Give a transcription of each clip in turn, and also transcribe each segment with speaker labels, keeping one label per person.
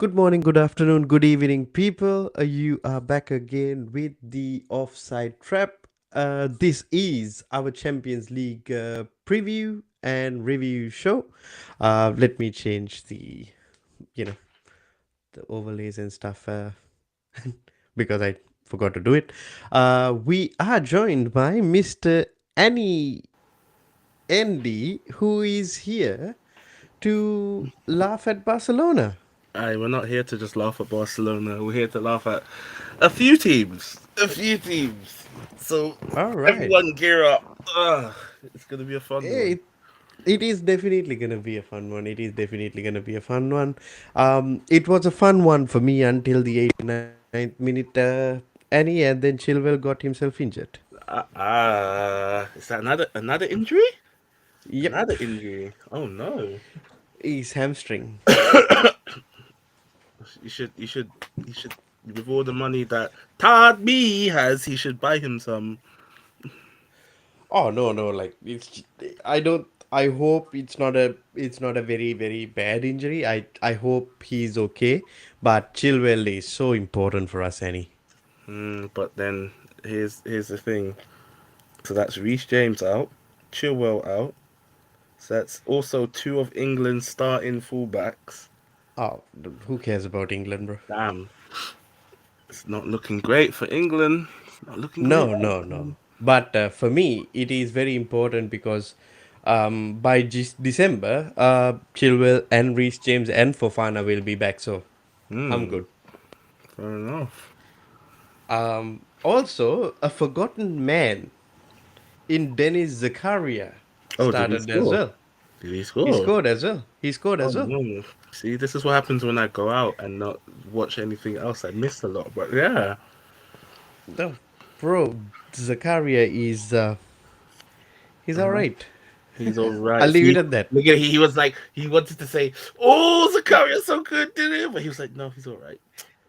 Speaker 1: Good morning, good afternoon, good evening, people. You are back again with the Offside Trap. This is our Champions League preview and review show. Let me change you know, the overlays and stuff because I forgot to do it. We are joined by Mr. Andy, who is here to laugh at Barcelona.
Speaker 2: Aye, we're not here to just laugh at Barcelona. We're here to laugh at a few teams. A few teams. So
Speaker 1: All right.
Speaker 2: everyone gear up. It's gonna be a fun one.
Speaker 1: It it is definitely gonna be a fun one. It is definitely gonna be a fun one. It was a fun one for me until the 89th minute, Annie, and then Chilwell got himself injured.
Speaker 2: Is that another injury?
Speaker 1: Yep,
Speaker 2: Another injury. Oh no.
Speaker 1: his hamstring.
Speaker 2: You should with all the money that Todd B has, he should buy him some.
Speaker 1: Oh no, no, like it's. I don't. I hope it's not a very bad injury. I hope he's okay. But Chilwell is so important for us, Annie.
Speaker 2: But then here's the thing. So that's Reece James out, Chilwell out. So that's also two of England's starting fullbacks.
Speaker 1: Oh, who cares about England, bro?
Speaker 2: Damn, it's not looking great for England. It's not looking great.
Speaker 1: No, no, no. But for me, it is very important because by December, Chilwell and Reece James and Fofana will be back. So I'm
Speaker 2: Hmm,
Speaker 1: good.
Speaker 2: fair enough.
Speaker 1: Also, a forgotten man in Dennis Zakaria
Speaker 2: Oh, did he
Speaker 1: started as
Speaker 2: score?
Speaker 1: well.
Speaker 2: Did he
Speaker 1: He
Speaker 2: score?
Speaker 1: scored as well. He scored
Speaker 2: Oh
Speaker 1: as well.
Speaker 2: no. See, this is what happens when I go out and not watch anything else. I miss a lot. But yeah.
Speaker 1: No, bro, Zakaria is he's all
Speaker 2: Uh-huh.
Speaker 1: right.
Speaker 2: He's all
Speaker 1: I'll
Speaker 2: right.
Speaker 1: leave it
Speaker 2: See,
Speaker 1: at that.
Speaker 2: look at he was like he wanted to say, "Oh, Zacharia's so good, did it?" But he was like, "No, he's all right.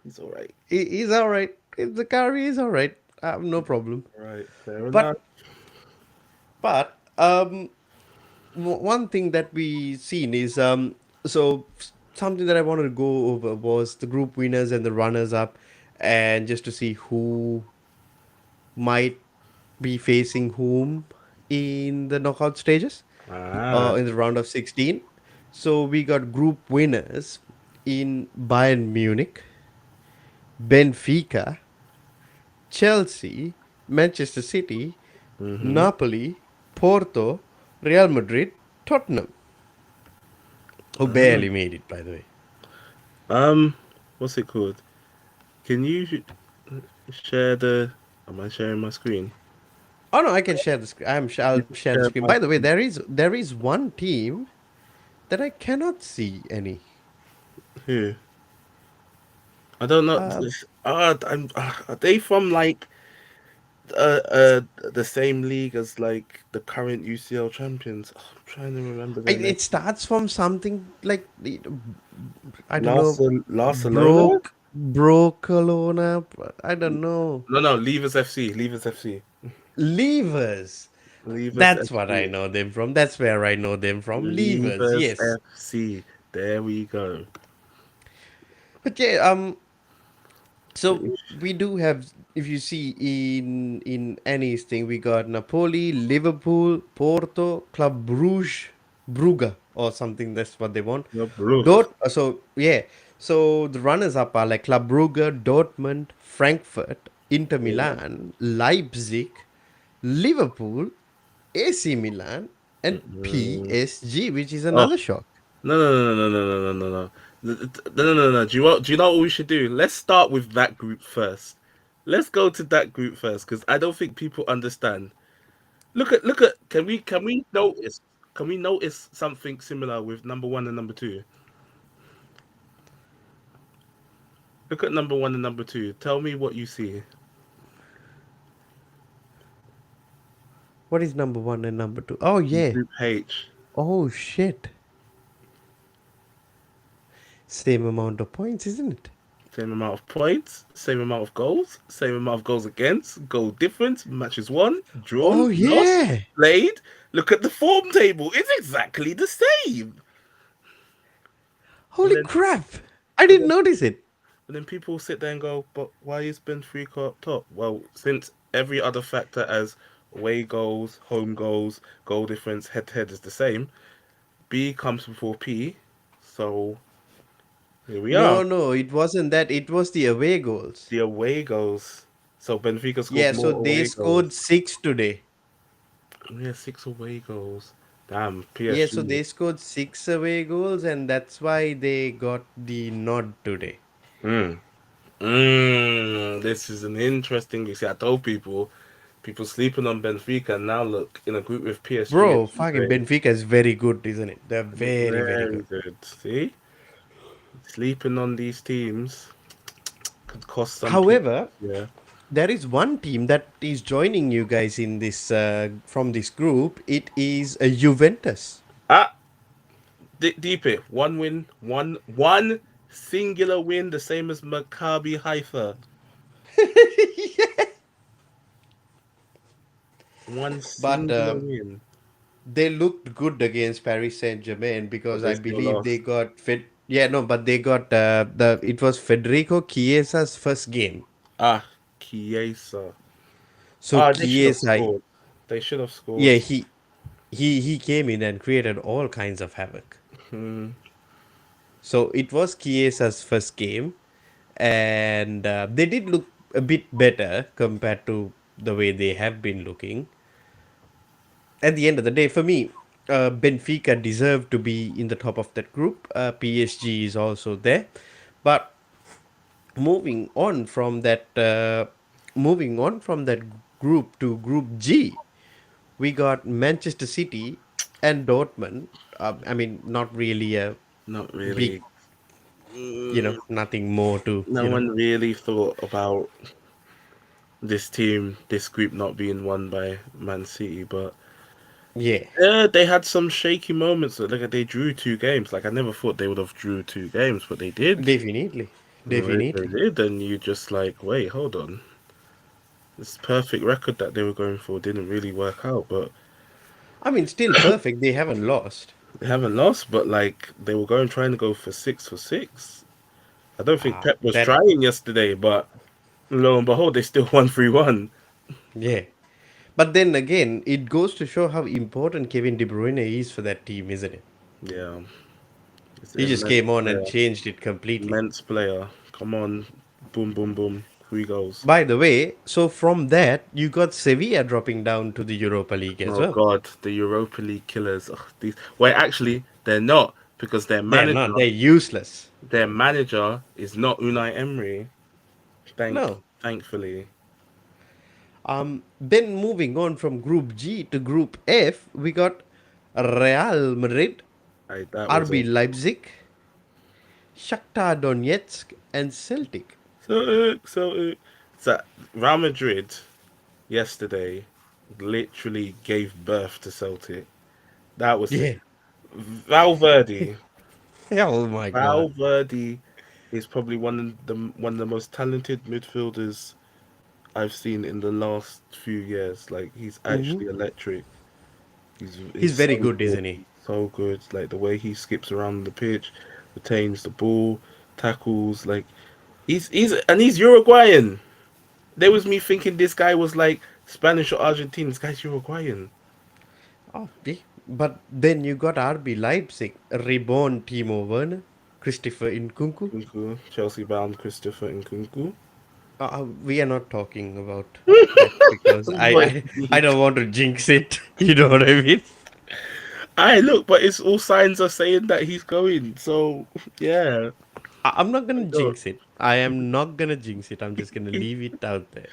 Speaker 2: He's all right.
Speaker 1: He's all right. Zakaria is all right. No problem.
Speaker 2: All right, fair enough."
Speaker 1: But one thing that we seen is so something that I wanted to go over was the group winners and the runners up, and just to see who might be facing whom in the knockout stages,
Speaker 2: Ah,
Speaker 1: in the round of 16. So we got group winners in Bayern Munich, Benfica, Chelsea, Manchester City,
Speaker 2: mm-hmm.
Speaker 1: Napoli, Porto, Real Madrid, Tottenham, who
Speaker 2: Ah.
Speaker 1: barely made it, by the way.
Speaker 2: Um, what's it called? Can you share the? Am I sharing my screen?
Speaker 1: Oh no, I can share the screen. I'll
Speaker 2: You can
Speaker 1: share the
Speaker 2: share
Speaker 1: screen.
Speaker 2: my
Speaker 1: By the way,
Speaker 2: screen.
Speaker 1: there is one team that I cannot see any.
Speaker 2: Who? I don't know.
Speaker 1: Uh,
Speaker 2: Are they from like the same league as like the current UCL champions? Oh, I'm trying to remember their name.
Speaker 1: it starts from something like I don't know,
Speaker 2: Barcelona?
Speaker 1: Brocolona. I don't know.
Speaker 2: No, no, Levers FC. Levers FC.
Speaker 1: Levers.
Speaker 2: Levers
Speaker 1: That's what I
Speaker 2: FC.
Speaker 1: know them from. That's where I know them from. Levers.
Speaker 2: Levers
Speaker 1: Yes.
Speaker 2: FC. There we go.
Speaker 1: But yeah,
Speaker 2: So
Speaker 1: so we do have, if you see in Annie's thing, we got Napoli, Liverpool, Porto, Club Bruges, Brugge, or something. That's what they want.
Speaker 2: you're Bruch.
Speaker 1: So yeah, so the runners up are like Club Brugge, Dortmund, Frankfurt, Inter
Speaker 2: Yeah.
Speaker 1: Milan, Leipzig, Liverpool, AC Milan, and
Speaker 2: Mm.
Speaker 1: PSG, which is
Speaker 2: Oh
Speaker 1: another shock.
Speaker 2: no no no no no no no no no no. Do you know what we should do? Let's start with that group first. Let's go to that group first because I don't think people understand. Look at. Can we notice something similar with number one and number two? Look at number one and number two. Tell me what you see.
Speaker 1: What is number one and number two? Oh yeah.
Speaker 2: Group H.
Speaker 1: Oh shit. Same amount of points, isn't it?
Speaker 2: Same amount of points, same amount of goals, same amount of goals against, goal difference, matches won,
Speaker 1: Oh
Speaker 2: drawn, lost,
Speaker 1: yeah.
Speaker 2: played. Look at the form table. It's exactly the same. And
Speaker 1: Holy
Speaker 2: then
Speaker 1: crap. I
Speaker 2: But
Speaker 1: didn't
Speaker 2: then,
Speaker 1: notice it.
Speaker 2: but then people sit there and go, but why is Benfica up top? Well, since every other factor as away goals, home goals, goal difference, head to head is the same, B comes before P. So here we are.
Speaker 1: No, no, it wasn't that. It was the away goals.
Speaker 2: The away goals. So Benfica scored
Speaker 1: Yeah, so
Speaker 2: more
Speaker 1: they
Speaker 2: away
Speaker 1: scored
Speaker 2: goals.
Speaker 1: six today.
Speaker 2: Yeah, six away goals. Damn,
Speaker 1: Yeah, so
Speaker 2: PSG.
Speaker 1: they scored six away goals, and that's why they got the nod today.
Speaker 2: Mm. This is an interesting. You see, I told people sleeping on Benfica. And now look in a group with PSG and
Speaker 1: Bro, fucking
Speaker 2: Juve.
Speaker 1: Benfica is very good, isn't it? They're very, very
Speaker 2: Very
Speaker 1: good.
Speaker 2: good. See, sleeping on these teams could cost some people.
Speaker 1: However,
Speaker 2: Yeah.
Speaker 1: there is one team that is joining you guys in this from this group. It is Juventus.
Speaker 2: Ah, deep it. One win. One singular win. The same as Maccabi Haifa. One
Speaker 1: But
Speaker 2: singular win.
Speaker 1: they looked good against Paris Saint Germain because
Speaker 2: But they
Speaker 1: I
Speaker 2: still
Speaker 1: believe they
Speaker 2: lost.
Speaker 1: got Fed. Yeah, no, but they got the. It was Federico Chiesa's first game.
Speaker 2: Ah, Chiesa.
Speaker 1: So
Speaker 2: Ah, they should have
Speaker 1: Chiesa,
Speaker 2: scored. They should have
Speaker 1: yeah,
Speaker 2: scored.
Speaker 1: he came in and created all kinds of havoc.
Speaker 2: Hmm.
Speaker 1: So it was Chiesa's first game, and they did look a bit better compared to the way they have been looking. At the end of the day, for me, Benfica deserve to be in the top of that group. PSG is also there, but moving on from that, moving on from that group to Group G, we got Manchester City and Dortmund. I mean, not really a
Speaker 2: Not
Speaker 1: big,
Speaker 2: really. Mm,
Speaker 1: nothing more to,
Speaker 2: no one really thought about this team, this group not being won by Man City, but
Speaker 1: yeah,
Speaker 2: yeah, they had some shaky moments. Like they drew two games. Like I never thought they would have drew two games, but they did.
Speaker 1: definitely,
Speaker 2: They
Speaker 1: definitely.
Speaker 2: did, and you just like, wait, hold on. This perfect record that they were going for didn't really work out, but
Speaker 1: I mean, still perfect. They haven't lost.
Speaker 2: they haven't lost. But like they were going trying to go for six. I don't think Pep was
Speaker 1: That
Speaker 2: trying yesterday, but lo and behold, they still won 3-1.
Speaker 1: yeah. But then again, it goes to show how important Kevin De Bruyne is for that team, isn't it?
Speaker 2: Yeah, it's an
Speaker 1: He just
Speaker 2: immense
Speaker 1: came on and
Speaker 2: player.
Speaker 1: changed it completely.
Speaker 2: Immense player. Come on. Boom, boom, boom. 3 goals.
Speaker 1: By the way, so from that, you got Sevilla dropping down to the Europa League as
Speaker 2: Oh
Speaker 1: well.
Speaker 2: God, the Europa League killers. Ugh, these. Wait, actually, they're not because
Speaker 1: They're not, they're useless.
Speaker 2: their manager is not Unai Emery.
Speaker 1: No.
Speaker 2: Thankfully,
Speaker 1: Then moving on from Group G to Group F, we got Real Madrid,
Speaker 2: that was
Speaker 1: RB
Speaker 2: a
Speaker 1: Leipzig, Shakhtar Donetsk, and Celtic.
Speaker 2: so Real Madrid yesterday literally gave birth to Celtic. That was it.
Speaker 1: Yeah.
Speaker 2: Valverde.
Speaker 1: Oh my god.
Speaker 2: Valverde is probably one of the most talented midfielders I've seen in the last few years. Like he's
Speaker 1: Hmm.
Speaker 2: actually electric.
Speaker 1: He's
Speaker 2: He's
Speaker 1: very
Speaker 2: so
Speaker 1: good,
Speaker 2: good,
Speaker 1: isn't he?
Speaker 2: so good. Like the way he skips around the pitch, retains the ball, tackles. Like he's Uruguayan. There was me thinking this guy was like Spanish or Argentine. This guy's Uruguayan.
Speaker 1: Oh, yeah. But then you got RB Leipzig, reborn Timo Werner, Christopher Nkunku.
Speaker 2: Nkunku, Chelsea bound Christopher Nkunku.
Speaker 1: We are not talking about that because
Speaker 2: But
Speaker 1: I don't want to jinx it. You know what I mean?
Speaker 2: I look, but it's all signs are saying that he's going. So yeah,
Speaker 1: I'm not gonna
Speaker 2: look.
Speaker 1: jinx it. I am not gonna jinx it. I'm just gonna leave it out there.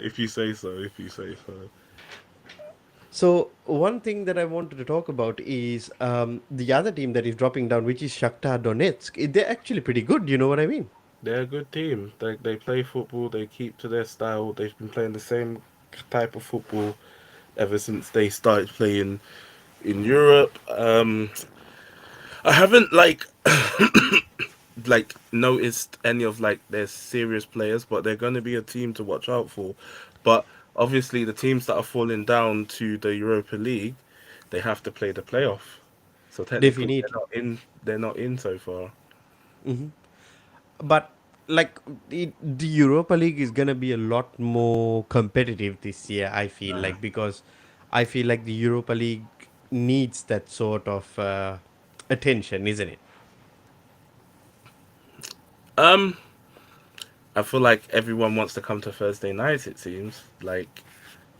Speaker 2: If you say so, if you say so.
Speaker 1: So one thing that I wanted to talk about is the other team that is dropping down, which is Shakhtar Donetsk. They're actually pretty good. You know what I mean?
Speaker 2: They're a good team. They play football. They keep to their style. They've been playing the same type of football ever since they started playing in Europe. I haven't like noticed any of like their serious players, but they're going to be a team to watch out for. But obviously, the teams that are falling down to the Europa League, they have to play the playoff. So technically, they're
Speaker 1: definitely.
Speaker 2: not in. They're not in so far.
Speaker 1: But like the Europa League is gonna be a lot more competitive this year. I feel like, because I feel like the Europa League needs that sort of attention, isn't it?
Speaker 2: Um, I feel like everyone wants to come to Thursday nights.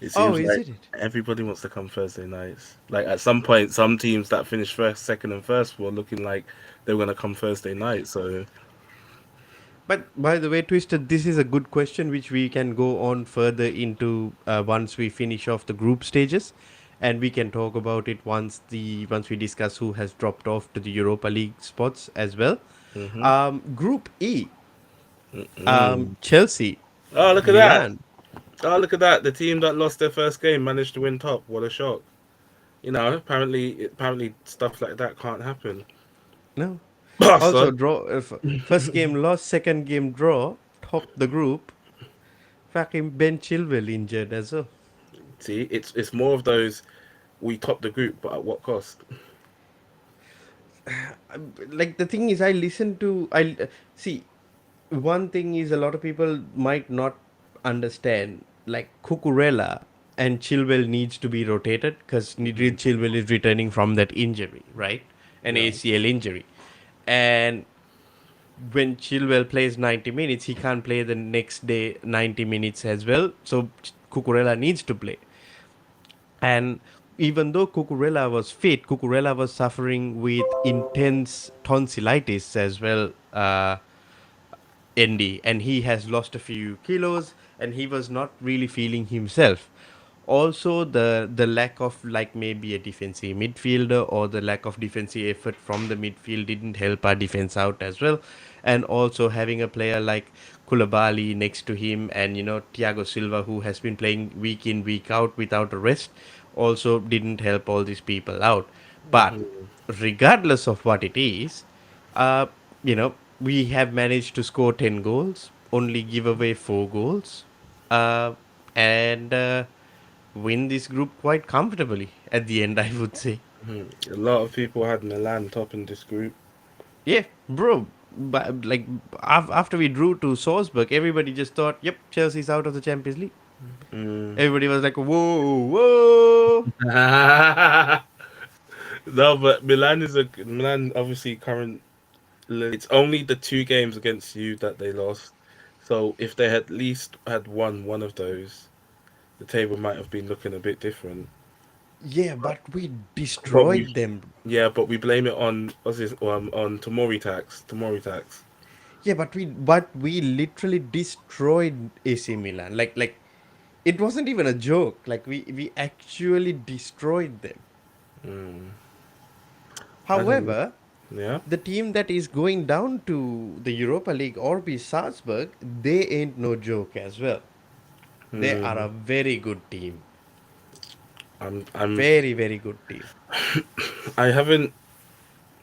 Speaker 2: It
Speaker 1: Oh,
Speaker 2: seems
Speaker 1: is
Speaker 2: like
Speaker 1: it?
Speaker 2: everybody wants to come Thursday nights. Like at some point, some teams that finished first, second, and first were looking like they were gonna come Thursday night. So,
Speaker 1: But by the way, Twister, this is a good question which we can go on further into once we finish off the group stages, and we can talk about it once we discuss who has dropped off to the Europa League spots as well.
Speaker 2: hmm
Speaker 1: Group E,
Speaker 2: mm.
Speaker 1: Chelsea,
Speaker 2: Oh, look at that!
Speaker 1: Milan.
Speaker 2: Oh, look at that! The team that lost their first game managed to win top. What a shock! Apparently stuff like that can't happen.
Speaker 1: No,
Speaker 2: Barca.
Speaker 1: also draw. First game loss, second game draw. Top the group. Fucking Ben Chilwell injured as well.
Speaker 2: See, it's more of those. We top the group, but at what cost?
Speaker 1: Like the thing is, I listen to I see. One thing is, a lot of people might not understand. Like Cucurella and Chilwell needs to be rotated because Chilwell is returning from that injury, right? An
Speaker 2: Yeah.
Speaker 1: ACL injury, and when Chilwell plays 90 minutes, he can't play the next day 90 minutes as well. So Cucurella needs to play. And even though Cucurella was fit, Cucurella was suffering with intense tonsillitis as well, Andy, and he has lost a few kilos, and he was not really feeling himself. Also, the lack of, like, maybe a defensive midfielder, or the lack of defensive effort from the midfield didn't help our defense out as well. And also having a player like Koulibaly next to him, and Thiago Silva, who has been playing week in week out without a rest, also didn't help all these people out. But
Speaker 2: hmm
Speaker 1: regardless of what it is, uh, we have managed to score 10 goals, only give away 4 goals, uh, and win this group quite comfortably at the end, I would say.
Speaker 2: A lot of people had Milan topping this group.
Speaker 1: Yeah, bro. But like after we drew to Salzburg, everybody just thought, "Yep, Chelsea's out of the Champions League."
Speaker 2: Mm.
Speaker 1: Everybody was like, "Whoa, whoa!"
Speaker 2: No, but Milan. Obviously, current. It's only the two games against you that they lost. So if they had at least had won one of those, the table might have been looking a bit different.
Speaker 1: Yeah, but we
Speaker 2: But we,
Speaker 1: destroyed them.
Speaker 2: yeah, but we blame it on on Tomori tax. Tomori tax.
Speaker 1: Yeah, but we literally destroyed AC Milan. Like it wasn't even a joke. Like we actually destroyed them.
Speaker 2: Mm. I don't know.
Speaker 1: However,
Speaker 2: Yeah.
Speaker 1: the team that is going down to the Europa League, RB Salzburg, they ain't no joke as well. They are
Speaker 2: Mm.
Speaker 1: a very good team.
Speaker 2: I'm.
Speaker 1: Very, very good team.
Speaker 2: I haven't.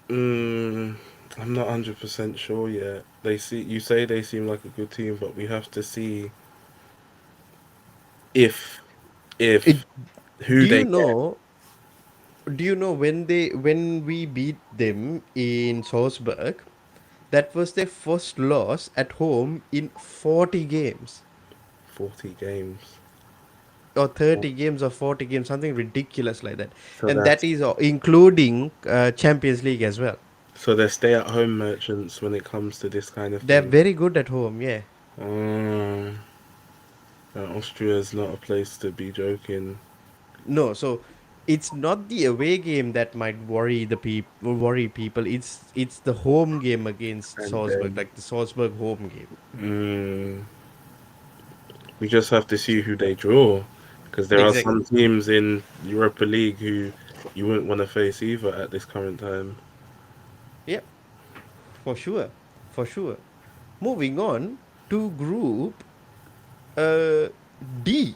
Speaker 2: Mm, I'm not 100% sure yet. You say they seem like a good team, but we have to see if
Speaker 1: It,
Speaker 2: if who
Speaker 1: do
Speaker 2: they
Speaker 1: you
Speaker 2: get.
Speaker 1: know? Do you know when we beat them in Salzburg? That was their first loss at home in 40 games,
Speaker 2: 40 games.
Speaker 1: or 30 games, or 40 games, something ridiculous like that.
Speaker 2: So
Speaker 1: And that
Speaker 2: that's
Speaker 1: is including Champions League as well.
Speaker 2: so they're stay-at-home merchants when it comes to this kind of
Speaker 1: They're
Speaker 2: thing.
Speaker 1: very good at home, yeah.
Speaker 2: Um, Austria is not a place to be joking.
Speaker 1: No, so it's not the away game that might worry people. It's the home game against
Speaker 2: And
Speaker 1: Salzburg,
Speaker 2: then
Speaker 1: like the Salzburg home game.
Speaker 2: mm, we just have to see who they draw, because there are some
Speaker 1: Exactly.
Speaker 2: teams in Europa League who you wouldn't want to face either at this current time.
Speaker 1: Yeah, for sure. For sure. Moving on to group uh D.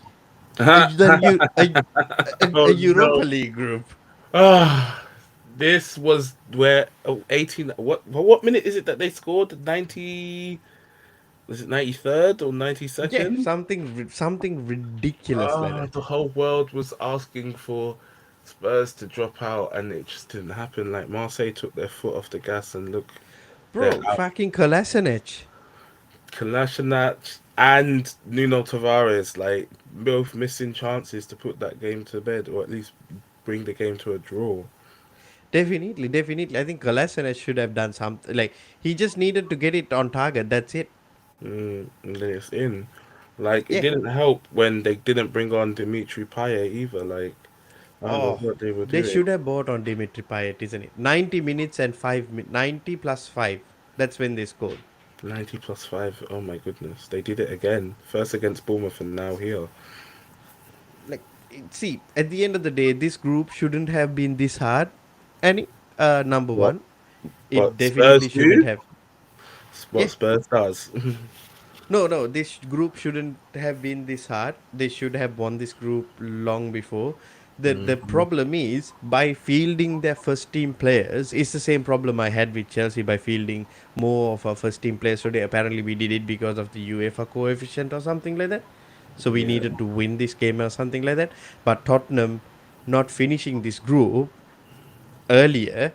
Speaker 1: A
Speaker 2: Oh
Speaker 1: Europa
Speaker 2: no!
Speaker 1: League group.
Speaker 2: Ah, this was where 18. What minute is it that they scored? 90. Was it 93rd or
Speaker 1: Yeah,
Speaker 2: 92nd?
Speaker 1: something ridiculous like
Speaker 2: Ah,
Speaker 1: that.
Speaker 2: the whole world was asking for. Spurs to drop out, and it just didn't happen. Like Marseille took their foot off the gas, and look, they're
Speaker 1: Bro,
Speaker 2: out.
Speaker 1: fucking Kolasinac.
Speaker 2: Kolasinac and Nuno Tavares, like both missing chances to put that game to bed, or at least bring the game to a draw.
Speaker 1: Definitely, definitely. I think Kolasinac should have done something. Like, he just needed to get it on target. That's it.
Speaker 2: And then it's in. Like it
Speaker 1: Yeah.
Speaker 2: didn't help when they didn't bring on Dimitri Payet either. Like I don't know
Speaker 1: Oh,
Speaker 2: what they were
Speaker 1: they
Speaker 2: doing.
Speaker 1: should have bought on Dimitri Payet, isn't it? 90 minutes and 90 plus 5. That's when they scored.
Speaker 2: 90 + 5. Oh my goodness, they did it again. First against Bournemouth and now here.
Speaker 1: Like, see, at the end of the day, this group shouldn't have been this hard. And number
Speaker 2: What?
Speaker 1: one, it
Speaker 2: What
Speaker 1: definitely
Speaker 2: Spurs
Speaker 1: shouldn't
Speaker 2: do?
Speaker 1: have.
Speaker 2: What
Speaker 1: Yeah.
Speaker 2: Spurs does?
Speaker 1: No, no, this group shouldn't have been this hard. They should have won this group long before. The
Speaker 2: Mhm.
Speaker 1: problem is by fielding their first team players. It's the same problem I had with Chelsea by fielding more of our first team players today. Apparently, we did it because of the UEFA coefficient or something like that. So we
Speaker 2: Yeah,
Speaker 1: needed to win this game or something like that. But Tottenham not finishing this group earlier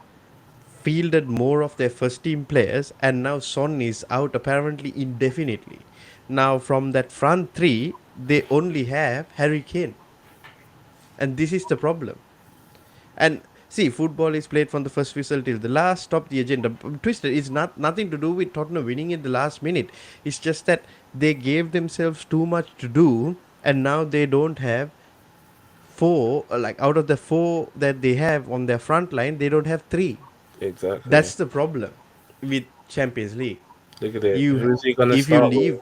Speaker 1: fielded more of their first team players, and now Son is out apparently indefinitely. Now, from that front three, they only have Harry Kane, and this is the problem. And see, football is played from the first whistle till the last. Top the agenda. Twisted. It's not nothing to do with Tottenham winning in the last minute. It's just that they gave themselves too much to do, and now they don't have four. Like out of the four that they have on their front line, they don't have three.
Speaker 2: exactly.
Speaker 1: That's the problem with Champions League.
Speaker 2: Look at it.
Speaker 1: You,
Speaker 2: Who's he gonna
Speaker 1: if you
Speaker 2: start with?
Speaker 1: leave,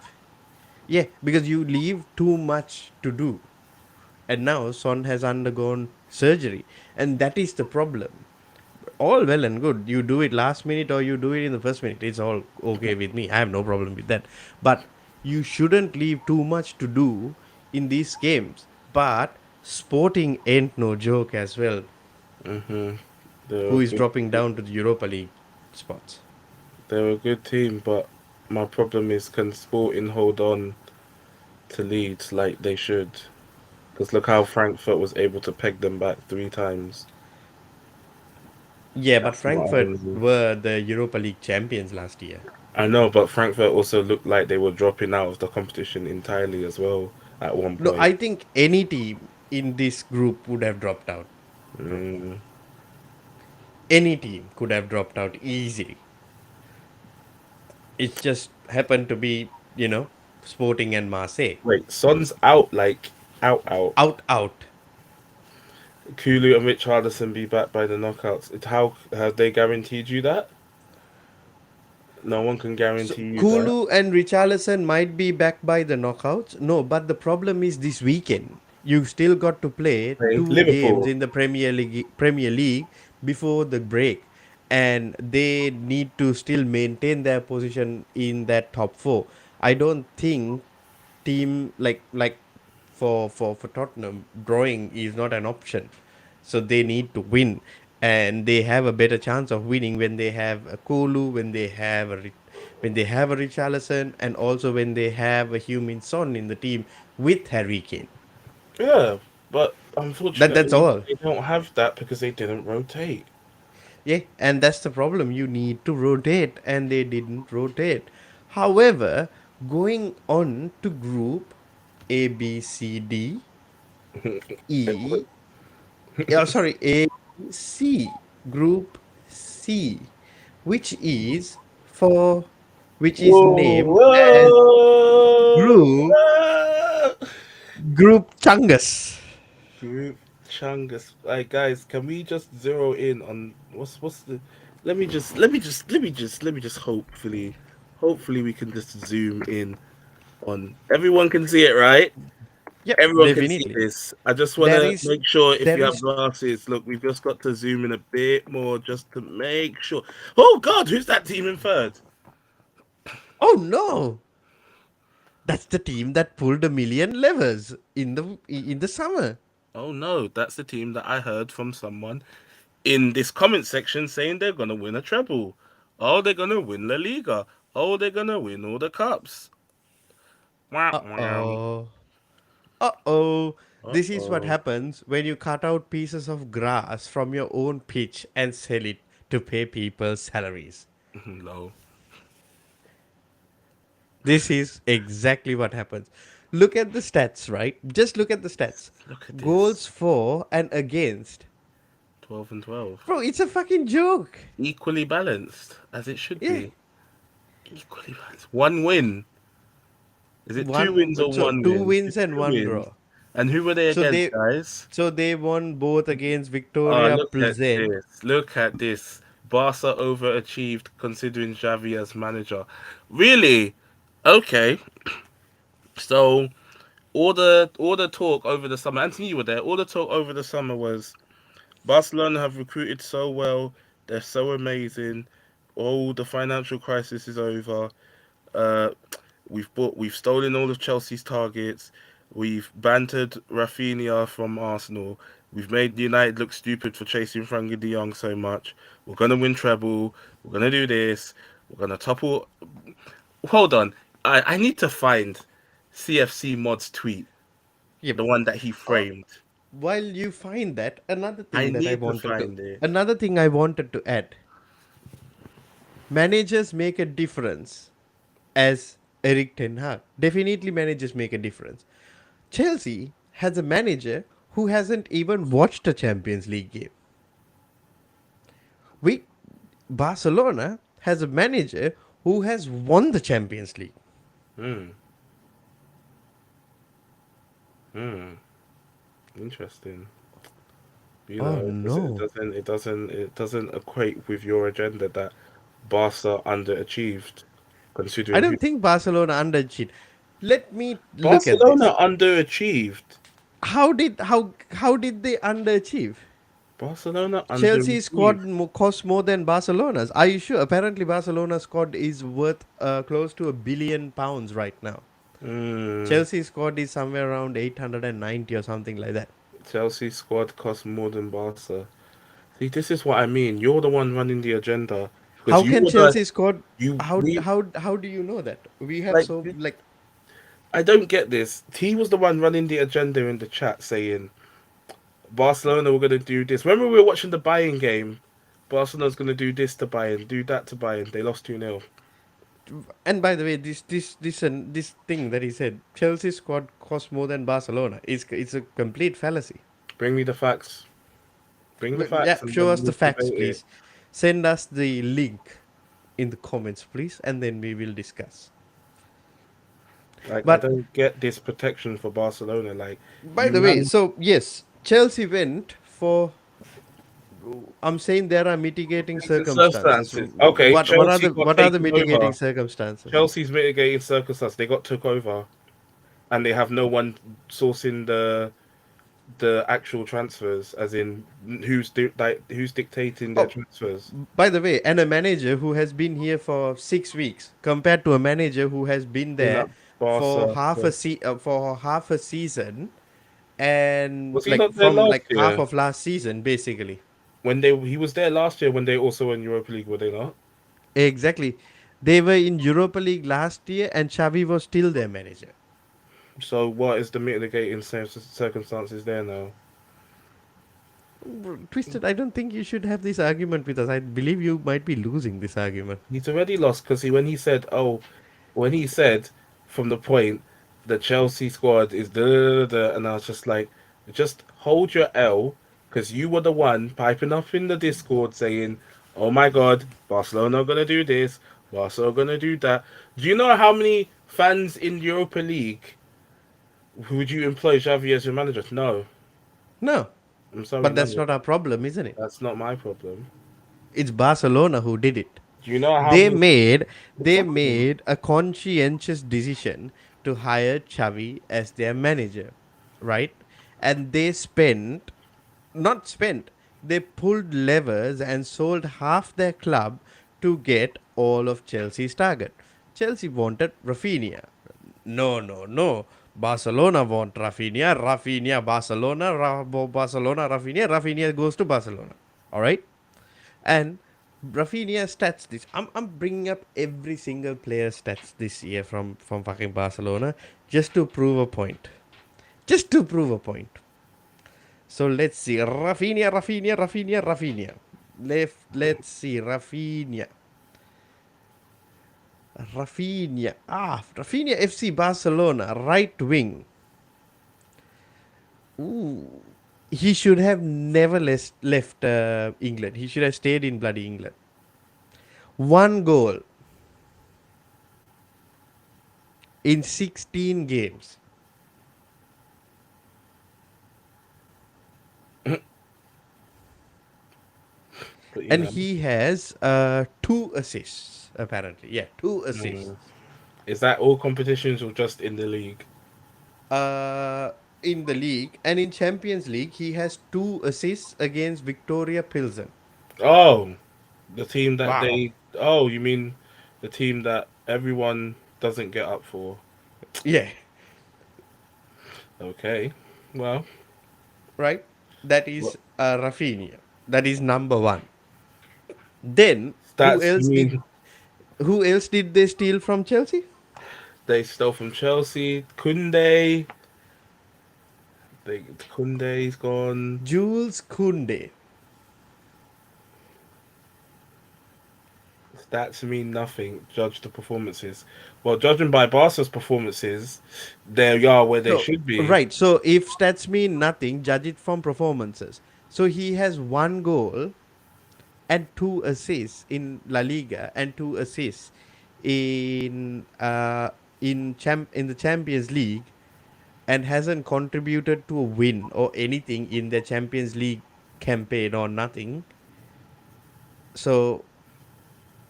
Speaker 1: yeah, because you leave too much to do, and now Son has undergone surgery, and that is the problem. All well and good, you do it last minute or you do it in the first minute. It's all okay with me. I have no problem with that. But you shouldn't leave too much to do in these games. But Sporting ain't no joke as well.
Speaker 2: hmm They're a
Speaker 1: Who is
Speaker 2: good,
Speaker 1: dropping down to the Europa League spots?
Speaker 2: they're a good team, but my problem is can Sporting hold on to Leeds like they should? Because look how Frankfurt was able to peg them back 3 times.
Speaker 1: Yeah, but
Speaker 2: That's not
Speaker 1: Frankfurt
Speaker 2: happening.
Speaker 1: were the Europa League champions last year.
Speaker 2: I know, but Frankfurt also looked like they were dropping out of the competition entirely as well at one
Speaker 1: No,
Speaker 2: point.
Speaker 1: I think any team in this group would have dropped out.
Speaker 2: Mm.
Speaker 1: Any team could have dropped out easily. It just happened to be, Sporting and Marseille.
Speaker 2: Wait, Son's out, like out, out.
Speaker 1: Out, out.
Speaker 2: Kulu and Richarlison be back by the knockouts. How have they guaranteed you that? No one can
Speaker 1: So
Speaker 2: guarantee you that.
Speaker 1: Kulu and Richarlison might be back by the knockouts. No, but the problem is this weekend. You still got to play
Speaker 2: Playing
Speaker 1: two games
Speaker 2: Liverpool.
Speaker 1: in the Premier League before the break, and they need to still maintain their position in that top four. I don't think team like for Tottenham drawing is not an option. So they need to win, and they have a better chance of winning when they have a Kulu, when they have a Richarlison, and also when they have a Heung-min Son in the team with Harry Kane.
Speaker 2: Yeah, but
Speaker 1: That's
Speaker 2: unfortunately
Speaker 1: all.
Speaker 2: they don't have that because they didn't rotate.
Speaker 1: Yeah, and that's the problem. You need to rotate, and they didn't rotate. However, going on to group A, B, C, D, E, sorry, A, C, group C, which is for which is
Speaker 2: Whoa,
Speaker 1: named as
Speaker 2: whoa,
Speaker 1: group
Speaker 2: whoa.
Speaker 1: group Chungus.
Speaker 2: Group Chungus. Like guys, can we just zero in on what's the? Let me just hopefully we can just zoom in on. Everyone can see it, right?
Speaker 1: Yep,
Speaker 2: Everyone can see
Speaker 1: definitely.
Speaker 2: this. I just want
Speaker 1: There
Speaker 2: to
Speaker 1: is
Speaker 2: make sure if
Speaker 1: there
Speaker 2: you have
Speaker 1: is
Speaker 2: glasses, look, we've just got to zoom in a bit more just to make sure. Oh God, who's that team in third?
Speaker 1: oh no, that's the team that pulled a million levers in the summer.
Speaker 2: Oh no, that's the team that I heard from someone in this comment section saying they're gonna win a treble. Oh, they're gonna win La Liga. Oh, they're gonna win all the cups. Wow,
Speaker 1: Uh
Speaker 2: wow.
Speaker 1: oh. Uh oh. This is what
Speaker 2: Oh,
Speaker 1: happens when you cut out pieces of grass from your own pitch and sell it to pay people's salaries.
Speaker 2: low.
Speaker 1: This is exactly what happens. Look at the stats, right? Just look at the stats.
Speaker 2: Look at this.
Speaker 1: Goals for and against.
Speaker 2: 12 and 12.
Speaker 1: Bro, it's a fucking joke.
Speaker 2: Equally balanced, as it should
Speaker 1: Yeah.
Speaker 2: be. Equally balanced. One win. Is it two
Speaker 1: One
Speaker 2: wins or
Speaker 1: so
Speaker 2: one
Speaker 1: two
Speaker 2: win?
Speaker 1: wins
Speaker 2: It's
Speaker 1: and
Speaker 2: two
Speaker 1: one
Speaker 2: wins.
Speaker 1: draw.
Speaker 2: And who were they
Speaker 1: So
Speaker 2: against,
Speaker 1: they
Speaker 2: guys?
Speaker 1: so they won both against
Speaker 2: Oh,
Speaker 1: Victoria
Speaker 2: look at
Speaker 1: Plzen.
Speaker 2: this. Look at this. Barca overachieved considering Xavi as manager. Really? Okay. So all the talk over the summer, Anthony, you were there. All the talk over the summer was Barcelona have recruited so well. They're so amazing. Oh, the financial crisis is over. Uh, we've stolen all of Chelsea's targets. We've bantered Rafinha from Arsenal. We've made United look stupid for chasing Frankie De Jong so much. We're gonna win treble. We're gonna do this. We're gonna topple. Hold on. I need to find CFC Mod's tweet,
Speaker 1: Yep.
Speaker 2: the one that he
Speaker 1: Uh,
Speaker 2: framed.
Speaker 1: while you find that,
Speaker 2: I need to find it.
Speaker 1: another thing I wanted to add. Managers make a difference as Eric Ten Hag. Definitely managers make a difference. Chelsea has a manager who hasn't even watched a Champions League game. We Barcelona has a manager who has won the Champions League.
Speaker 2: Hmm. Hmm. Interesting. You
Speaker 1: Oh
Speaker 2: know, it
Speaker 1: no.
Speaker 2: doesn't, it doesn't equate with your agenda that Barca underachieved,
Speaker 1: I
Speaker 2: considering who
Speaker 1: don't think Barcelona underachieved. Let me look at
Speaker 2: Barcelona
Speaker 1: this.
Speaker 2: underachieved.
Speaker 1: How did they underachieve?
Speaker 2: Barcelona
Speaker 1: Chelsea's
Speaker 2: underachieved.
Speaker 1: squad costs more than Barcelona's. Are you sure? Apparently, Barcelona's squad is worth close to £1 billion right now.
Speaker 2: Mm,
Speaker 1: Chelsea's squad is somewhere around 890 or something like that.
Speaker 2: Chelsea squad costs more than Barca. See, this is what I mean. You're the one running the agenda because
Speaker 1: How
Speaker 2: you
Speaker 1: can
Speaker 2: were the
Speaker 1: Chelsea squad?
Speaker 2: you
Speaker 1: How
Speaker 2: we
Speaker 1: how do you know that? We have
Speaker 2: like.
Speaker 1: so like.
Speaker 2: I don't get this. He was the one running the agenda in the chat, saying Barcelona were going to do this. Remember, we were watching the Bayern game. Barcelona's going to do this to Bayern, do that to Bayern. They lost 2-0.
Speaker 1: And by the way, this thing that he said, Chelsea's squad costs more than Barcelona. It's a complete fallacy.
Speaker 2: Bring me the facts. Bring the
Speaker 1: Yeah,
Speaker 2: facts, and
Speaker 1: show
Speaker 2: then
Speaker 1: us the
Speaker 2: we'll
Speaker 1: facts,
Speaker 2: debate it.
Speaker 1: please. Send us the link in the comments, please, and then we will discuss.
Speaker 2: Like, I
Speaker 1: But
Speaker 2: don't get this protection for Barcelona. Like,
Speaker 1: by
Speaker 2: you
Speaker 1: the way,
Speaker 2: ran
Speaker 1: so yes, Chelsea went for. I'm saying there are mitigating
Speaker 2: the
Speaker 1: circumstances.
Speaker 2: circumstances. Okay, Chelsea got
Speaker 1: What are the
Speaker 2: taken
Speaker 1: mitigating
Speaker 2: over.
Speaker 1: circumstances?
Speaker 2: Chelsea's mitigating circumstances. They got took over, and they have no one sourcing the actual transfers, as in who's dictating their
Speaker 1: Oh,
Speaker 2: transfers.
Speaker 1: by the way, and a manager who has been here for 6 weeks compared to a manager who has been
Speaker 2: In
Speaker 1: there
Speaker 2: that Barca.
Speaker 1: for half a season and
Speaker 2: Was he
Speaker 1: like
Speaker 2: not there
Speaker 1: from
Speaker 2: last
Speaker 1: like half
Speaker 2: year?
Speaker 1: of last season basically.
Speaker 2: When they he was there last year when they also won Europa League, were they not?
Speaker 1: Exactly. They were in Europa League last year and Xavi was still their manager.
Speaker 2: So what is the mitigating circumstances there now?
Speaker 1: Twisted, I don't think you should have this argument with us. I believe you might be losing this argument.
Speaker 2: He's already lost because when he said, "Oh," when he said from the point the Chelsea squad is da da da da, and I was just like, just hold your L because you were the one piping up in the Discord saying, "Oh my God, Barcelona are gonna do this, Barcelona are gonna do that." Do you know how many fans in Europa League would you employ Xavi as your manager? No,
Speaker 1: No,
Speaker 2: I'm sorry,
Speaker 1: but that's
Speaker 2: no.
Speaker 1: not our problem, isn't it?
Speaker 2: That's not my problem.
Speaker 1: It's Barcelona who did it.
Speaker 2: Do you know how
Speaker 1: They
Speaker 2: many?
Speaker 1: made they
Speaker 2: Exactly.
Speaker 1: made a conscientious decision to hire Xavi as their manager, right? And they spent not spent they pulled levers and sold half their club to get all of Chelsea's target. Chelsea wanted Rafinha. No, no, no. Barcelona want Rafinha. Rafinha, Barcelona. Barcelona, Rafinha. Rafinha goes to Barcelona. All right. And Rafinha stats this. I'm bringing up every single player stats this year from fucking Barcelona just to prove a point. just to prove a point. So let's see. Rafinha. Let's see. Rafinha FC Barcelona, right wing. Ooh. He should have never left England. He should have stayed in bloody England. One goal in 16 games.
Speaker 2: But you
Speaker 1: And
Speaker 2: know,
Speaker 1: he has two assists, apparently. Yeah, two
Speaker 2: mm,
Speaker 1: assists.
Speaker 2: is that all competitions or just in the league?
Speaker 1: Uh, in the league. And in Champions League, he has two assists against Victoria Pilsen.
Speaker 2: Oh, the team that
Speaker 1: Wow.
Speaker 2: they. Oh, you mean the team that everyone doesn't get up for?
Speaker 1: Yeah,
Speaker 2: Okay, well,
Speaker 1: right? That is
Speaker 2: what
Speaker 1: Rafinha. That is number one. Then
Speaker 2: stats? You mean
Speaker 1: who else did they steal from Chelsea?
Speaker 2: they stole from Chelsea? Kunde, Kunde's gone.
Speaker 1: Jules Koundé.
Speaker 2: Stats mean nothing. Judge the performances. Well, judging by Barca's performances, they are where they
Speaker 1: So
Speaker 2: should be.
Speaker 1: right. So if stats mean nothing, judge it from performances. So he has one goal and two assists in La Liga and two assists in the Champions League, and hasn't contributed to a win or anything in the Champions League campaign or nothing. So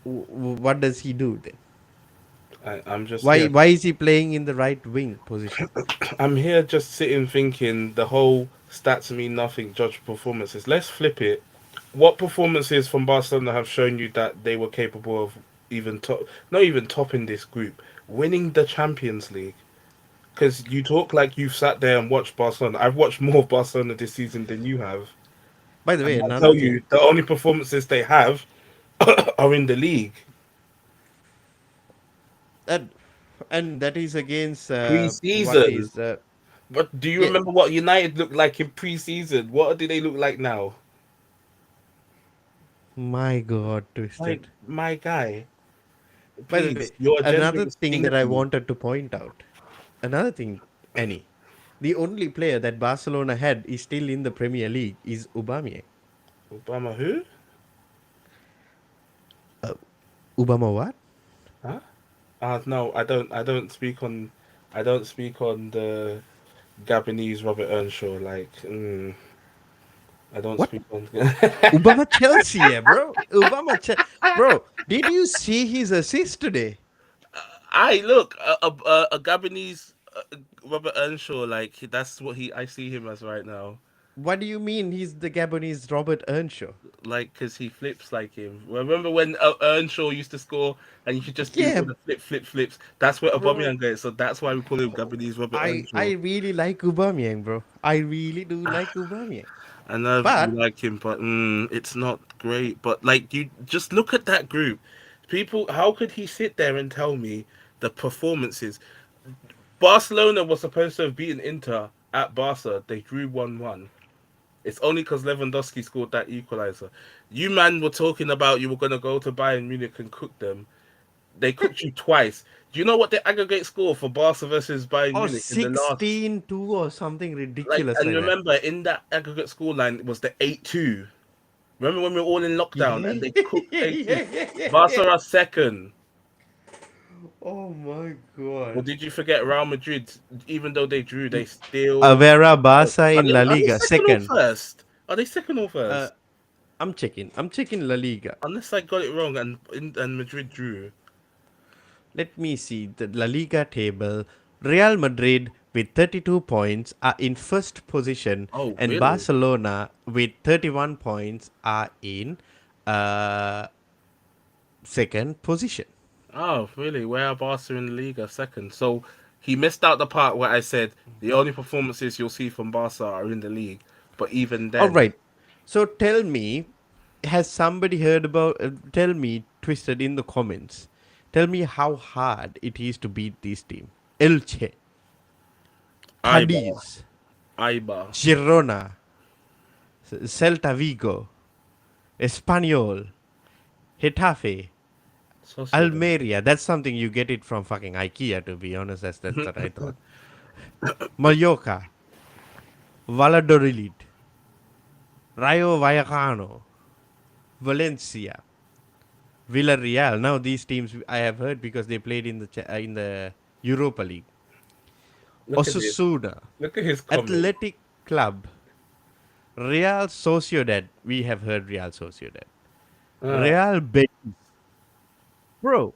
Speaker 1: what does he do then?
Speaker 2: I'm just
Speaker 1: Why
Speaker 2: here.
Speaker 1: why is he playing in the right wing position?
Speaker 2: I'm here just sitting thinking the whole stats mean nothing. Judge performances. Let's flip it. What performances from Barcelona have shown you that they were capable of even top, not even topping this group, winning the Champions League? Because you talk like you've sat there and watched Barcelona. I've watched more of Barcelona this season than you have,
Speaker 1: By the way,
Speaker 2: and I
Speaker 1: another
Speaker 2: tell you,
Speaker 1: thing,
Speaker 2: the only performances they have are in the league.
Speaker 1: that and that is against what
Speaker 2: Pre-season.
Speaker 1: is
Speaker 2: But do you
Speaker 1: yeah,
Speaker 2: remember what United looked like in pre-season? What do they look like now?
Speaker 1: my god,
Speaker 2: Like
Speaker 1: twisted.
Speaker 2: my guy,
Speaker 1: By the way,
Speaker 2: please, your agenda
Speaker 1: another
Speaker 2: is
Speaker 1: thing that I
Speaker 2: stinky.
Speaker 1: wanted to point out, another thing, Annie, the only player that Barcelona had is still in the Premier League is Aubameyang.
Speaker 2: Obama who?
Speaker 1: uh, Obama what?
Speaker 2: Huh? No, I don't. I don't speak on. I don't speak on the Gabonese Robert Earnshaw. Like, I don't
Speaker 1: What?
Speaker 2: speak on.
Speaker 1: Obama Chelsea, yeah, bro. Bro, did you see his assist today?
Speaker 2: I look a Gabonese Robert Earnshaw. Like that's what he. I see him as right now.
Speaker 1: What do you mean he's the Gabonese Robert Earnshaw?
Speaker 2: Like because he flips like him. Remember when Earnshaw used to score and you could just do
Speaker 1: Yeah,
Speaker 2: all the flips? That's where
Speaker 1: bro.
Speaker 2: Aubameyang goes. So that's why we call him Gabonese Robert
Speaker 1: I
Speaker 2: Earnshaw.
Speaker 1: really like Aubameyang, bro. I really do like Aubameyang.
Speaker 2: I know you
Speaker 1: But
Speaker 2: like him, but it's not great. But like you just look at that group. People, how could he sit there and tell me the performances? Barcelona was supposed to have beaten Inter at Barca. They drew 1-1. It's only because Lewandowski scored that equalizer. You man were talking about you were gonna go to Bayern Munich and cook them. They cooked you twice. Do you know what the aggregate score for Barca versus Bayern
Speaker 1: or
Speaker 2: Munich in the last?
Speaker 1: 16-2 or something
Speaker 2: Like,
Speaker 1: ridiculous
Speaker 2: and
Speaker 1: like that.
Speaker 2: remember, in that aggregate scoreline was the 8-2. Remember when we were all in lockdown and
Speaker 1: Yeah.
Speaker 2: they cooked 8-2?
Speaker 1: Yeah.
Speaker 2: Barca are second.
Speaker 1: Oh my
Speaker 2: Or
Speaker 1: god.
Speaker 2: did you forget Real Madrid? Even though they drew, they still.
Speaker 1: Avera
Speaker 2: Are
Speaker 1: Barca in La
Speaker 2: they
Speaker 1: Liga
Speaker 2: second or
Speaker 1: second.
Speaker 2: first? Are they second or
Speaker 1: Uh,
Speaker 2: first?
Speaker 1: I'm checking. I'm checking La Liga.
Speaker 2: Unless I got it wrong and Madrid drew.
Speaker 1: Let me see the La Liga table. Real Madrid with 32 points are in first position,
Speaker 2: Oh,
Speaker 1: and
Speaker 2: really?
Speaker 1: Barcelona with 31 points are in uh, second position.
Speaker 2: Oh, really? Where are Barca in the league are second? So he missed out the part where I said the only performances you'll see from Barca are in the league. But even
Speaker 1: All
Speaker 2: then,
Speaker 1: right. So tell me, has somebody heard about? Tell me, Twisted, in the comments. Tell me how hard it is to beat this team. Elche,
Speaker 2: I but
Speaker 1: Cadiz.
Speaker 2: Aiba.
Speaker 1: Girona, Celta Vigo, Espanyol, Getafe,
Speaker 2: Sociedad.
Speaker 1: Almeria. That's something you get it from fucking IKEA, to be honest. That's what I thought. Mallorca, Valladolid, Rayo Vallecano, Valencia, Villarreal. Now these teams I have heard because they played in the Europa League.
Speaker 2: Look at this.
Speaker 1: Osasuna,
Speaker 2: Look at his comment.
Speaker 1: Athletic Club, Real Sociedad. We have heard Real Sociedad.
Speaker 2: Uh,
Speaker 1: Real Betis. Bro,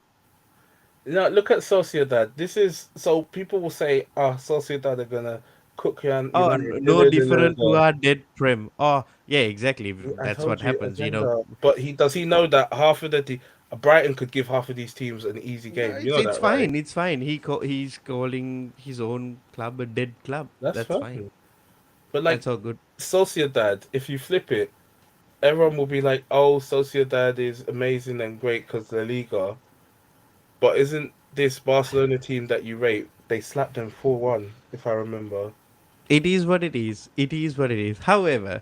Speaker 2: look at Sociedad. This is so people will say, "Ah, Sociedad are gonna cook
Speaker 1: oh,
Speaker 2: United." Da,
Speaker 1: no
Speaker 2: da, da, da,
Speaker 1: different to
Speaker 2: da.
Speaker 1: our dead Prem. Oh, yeah, exactly.
Speaker 2: I
Speaker 1: That's what
Speaker 2: told you
Speaker 1: happens,
Speaker 2: agenda. But he does he know that half of Brighton could give half of these teams an easy
Speaker 1: No,
Speaker 2: game. You
Speaker 1: it's
Speaker 2: know
Speaker 1: it's
Speaker 2: that, right?
Speaker 1: fine. It's fine. He's calling his own club a dead club.
Speaker 2: That's
Speaker 1: That's fine.
Speaker 2: fine. But like
Speaker 1: That's all good.
Speaker 2: Sociedad, if you flip it, everyone will be like, "Oh, Sociedad is amazing and great because La Liga." But isn't this Barcelona team that you rate? They slapped them 4-1, if I remember.
Speaker 1: It is what it is. It is what it is. However,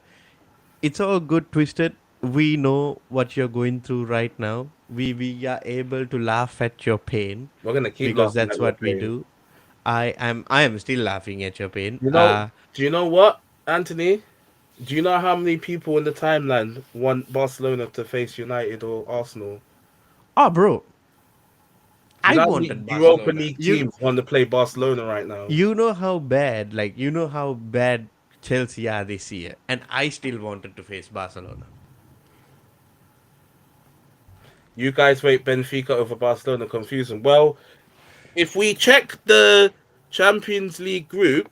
Speaker 1: it's all good twisted. We know what you're going through right now. We are able to laugh at your pain
Speaker 2: We're gonna keep
Speaker 1: because
Speaker 2: laughing
Speaker 1: that's
Speaker 2: at your
Speaker 1: what we
Speaker 2: pain.
Speaker 1: do. I am still laughing at your pain.
Speaker 2: You know? Do you know what, Anthony? Do you know how many people in the timeline want Barcelona to face United or Arsenal?
Speaker 1: Oh bro,
Speaker 2: Do you
Speaker 1: I
Speaker 2: know how many
Speaker 1: wanted
Speaker 2: Europa
Speaker 1: Barcelona.
Speaker 2: League teams want to play Barcelona right now?
Speaker 1: You know how bad, you know how bad Chelsea are this year, and I still wanted to face Barcelona.
Speaker 2: You guys rate Benfica over Barcelona, confusing. Well, if we check the Champions League group,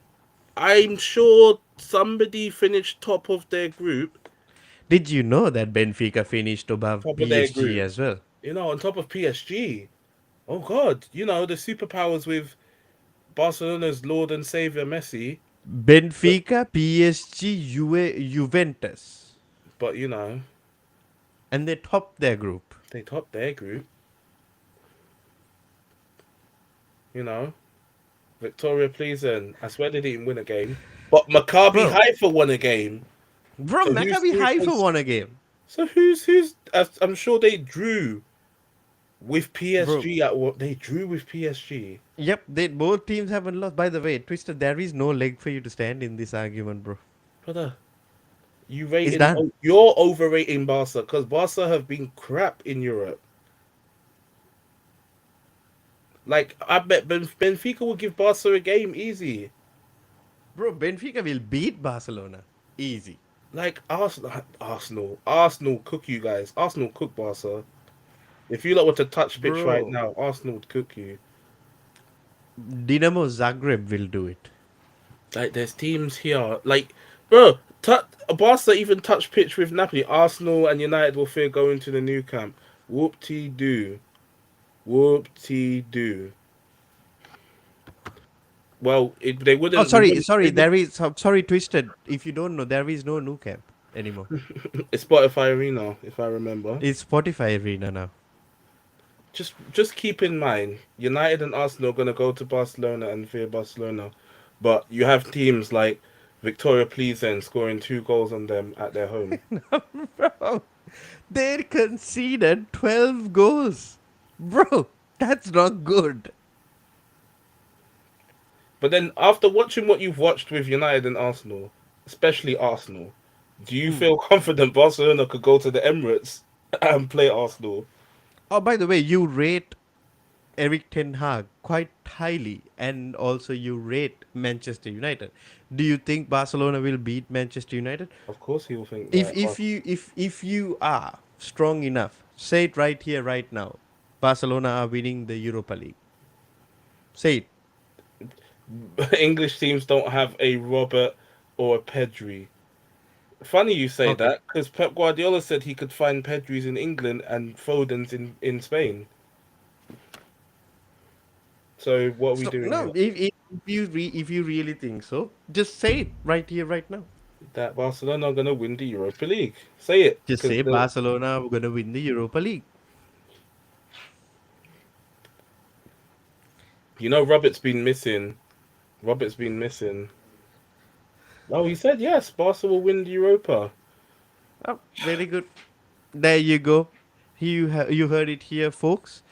Speaker 2: I'm sure somebody finished top of their group.
Speaker 1: Did you know that Benfica finished above
Speaker 2: Top of their
Speaker 1: PSG
Speaker 2: group.
Speaker 1: as well?
Speaker 2: On top of PSG. Oh God, the superpowers with Barcelona's Lord and Savior Messi. But
Speaker 1: Benfica, PSG, Juventus,
Speaker 2: but
Speaker 1: and they topped their group.
Speaker 2: they topped their group. You know, Victoria Pleasant. I swear they didn't win a game, but Maccabi
Speaker 1: Bro,
Speaker 2: Haifa won a game.
Speaker 1: bro,
Speaker 2: So who's
Speaker 1: Maccabi
Speaker 2: who
Speaker 1: Haifa
Speaker 2: was
Speaker 1: won a game.
Speaker 2: who's? I'm sure they drew with
Speaker 1: Bro,
Speaker 2: PSG at what they drew with PSG.
Speaker 1: yep, they both teams haven't lost. By the way, Twister, there is no leg for you to stand in this argument, bro.
Speaker 2: Brother,
Speaker 1: It's done.
Speaker 2: you're overrating Barca because Barca have been crap in Europe. Like I bet Benfica will give Barca a game easy.
Speaker 1: Bro, Benfica will beat Barcelona. Easy.
Speaker 2: Like Arsenal cook you guys. Arsenal cook Barca. If you lot were to touch pitch right
Speaker 1: Bro,
Speaker 2: now, Arsenal would cook you.
Speaker 1: Dinamo Zagreb will do it.
Speaker 2: Like there's teams here, like bro, Barca even touch pitch with Napoli. Arsenal and United will fear going to the new camp. Whoop de doo, whoop de doo. Well, they
Speaker 1: Oh,
Speaker 2: wouldn't.
Speaker 1: sorry, sorry.
Speaker 2: They would.
Speaker 1: There is sorry, Twisted. If you don't know, there is no new camp anymore.
Speaker 2: It's Spotify Arena, if I remember.
Speaker 1: It's Spotify Arena now.
Speaker 2: Just keep in mind, United and Arsenal are gonna go to Barcelona and fear Barcelona, but you have teams like Victoria Pleasant scoring 2 goals on them at their home.
Speaker 1: Bro, they conceded 12 goals. Bro, that's not good.
Speaker 2: But then after watching what you've watched with United and Arsenal, especially Arsenal, do you
Speaker 1: Hmm.
Speaker 2: feel confident Barcelona could go to the Emirates and play Arsenal?
Speaker 1: Oh, by the way, you rate Eric Ten Hag quite highly, and also you rate Manchester United. Do you think Barcelona will beat Manchester United?
Speaker 2: Of course, he will think
Speaker 1: If
Speaker 2: that.
Speaker 1: if you if you are strong enough, say it right here, right now. Barcelona are winning the Europa League. Say it.
Speaker 2: English teams don't have a Robert or a Pedri. Funny you say
Speaker 1: Okay.
Speaker 2: that because Pep Guardiola said he could find Pedris in England and Fodens in Spain. So what are we
Speaker 1: So
Speaker 2: doing here?
Speaker 1: no, if you really think so, just say it right here, right now.
Speaker 2: That Barcelona are gonna win the Europa League. Say it,
Speaker 1: Just
Speaker 2: because
Speaker 1: say
Speaker 2: the
Speaker 1: Barcelona are gonna win the Europa League.
Speaker 2: Robert's been missing. Robert's been missing. Oh, he said yes. Barca will win the Europa.
Speaker 1: Oh, very good. There you go. You heard it here, folks.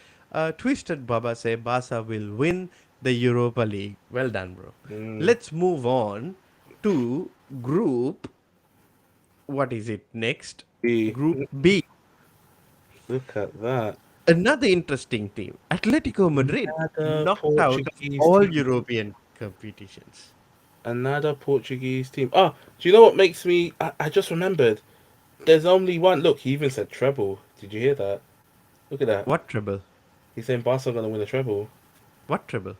Speaker 1: Twisted Baba say Barca will win the Europa League. Well done, bro.
Speaker 2: Mm.
Speaker 1: Let's move on to Group. What is it next?
Speaker 2: B.
Speaker 1: Group B.
Speaker 2: Look at that.
Speaker 1: Another interesting team. Atletico Madrid
Speaker 2: Another
Speaker 1: knocked out of
Speaker 2: Portuguese
Speaker 1: all
Speaker 2: team.
Speaker 1: European competitions.
Speaker 2: Another Portuguese team. Oh, do you know what makes me? I just remembered. There's only one. Look, he even said treble. Did you hear that? Look at that.
Speaker 1: What treble?
Speaker 2: He's saying Barca are gonna win a treble.
Speaker 1: What treble?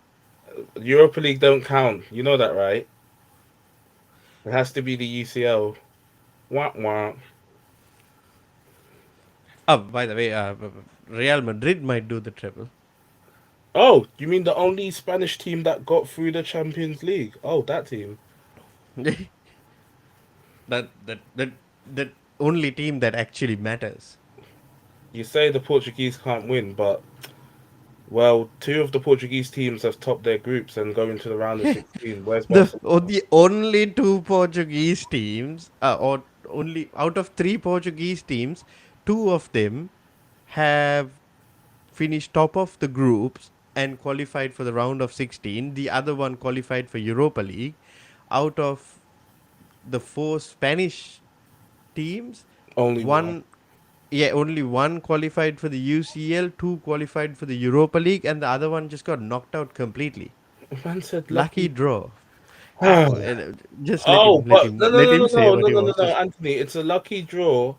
Speaker 2: Europa League don't count. You know that, right? It has to be the UCL. Wah wah.
Speaker 1: Oh, by the way, Real Madrid might do the treble.
Speaker 2: Oh, you mean the only Spanish team that got through the Champions League? Oh, that team.
Speaker 1: That only team that actually matters.
Speaker 2: You say the Portuguese can't win, but well, two of the Portuguese teams have topped their groups and go into the round of 16. Where's Barcelona?
Speaker 1: The only two Portuguese teams, or only out of three Portuguese teams, two of them have finished top of the groups and qualified for the round of 16. The other one qualified for Europa League. Out of the four Spanish teams,
Speaker 2: Only one.
Speaker 1: one, yeah, only one qualified for the UCL, two qualified for the Europa League, and the other one just got knocked out completely.
Speaker 2: Man said
Speaker 1: Lucky
Speaker 2: lucky.
Speaker 1: draw. Just
Speaker 2: Oh, but no, no,
Speaker 1: let
Speaker 2: no,
Speaker 1: him
Speaker 2: no,
Speaker 1: say
Speaker 2: no,
Speaker 1: what
Speaker 2: no,
Speaker 1: he
Speaker 2: no, no,
Speaker 1: wants to
Speaker 2: no,
Speaker 1: say.
Speaker 2: Anthony. It's a lucky draw,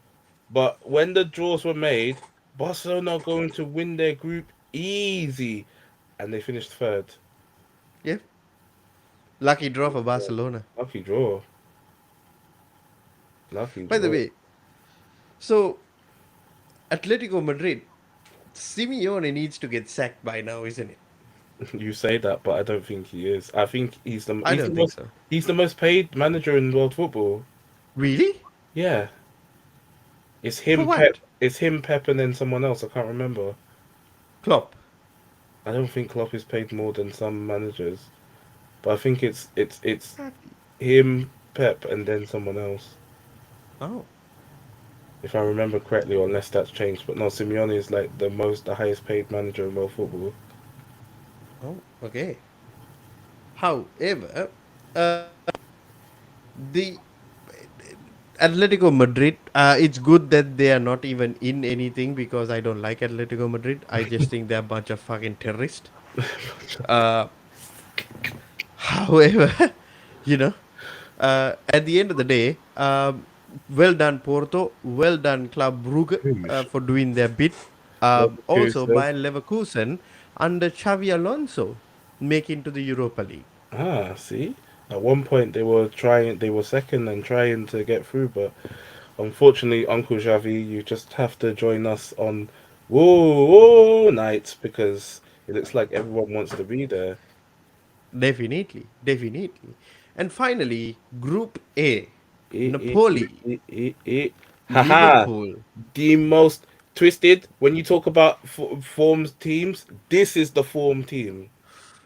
Speaker 2: but when the draws were made, Barcelona are going to win their group easy, and they finished third.
Speaker 1: Yeah, lucky draw for Barcelona.
Speaker 2: Lucky draw. Lucky
Speaker 1: By the
Speaker 2: draw.
Speaker 1: way, so Atletico Madrid, Simeone needs to get sacked by now, isn't it?
Speaker 2: You say that, but I don't think he is. I think
Speaker 1: I don't think so.
Speaker 2: he's the most paid manager in world football.
Speaker 1: Really?
Speaker 2: Yeah,
Speaker 1: For what?
Speaker 2: It's him, Pep, and then someone else. I can't remember.
Speaker 1: Klopp.
Speaker 2: I don't think Klopp is paid more than some managers, but I think it's him, Pep, and then someone else.
Speaker 1: Oh,
Speaker 2: If I remember correctly, or unless that's changed. But no, Simeone is like the highest paid manager in world football.
Speaker 1: oh, okay. However, the Atletico Madrid, it's good that they are not even in anything because I don't like Atletico Madrid. I just think they're a bunch of fucking terrorists. Uh, However, you know, at the end of the day, well done Porto, well done Club Brugge
Speaker 2: Whoosh.
Speaker 1: for doing their bit. Also,
Speaker 2: Leverkusen.
Speaker 1: Bayern Leverkusen under Xavi Alonso make into the Europa League.
Speaker 2: Ah, see. At one point they were second and trying to get through, but unfortunately, Uncle Xavi, you just have to join us on whoa, whoa night because it looks like everyone wants to be there.
Speaker 1: Definitely, definitely. And finally, Group A,
Speaker 2: Eh, eh, eh,
Speaker 1: Napoli,
Speaker 2: eh, eh, eh. Haha.
Speaker 1: Liverpool.
Speaker 2: The most twisted when you talk about forms teams, this is the form team.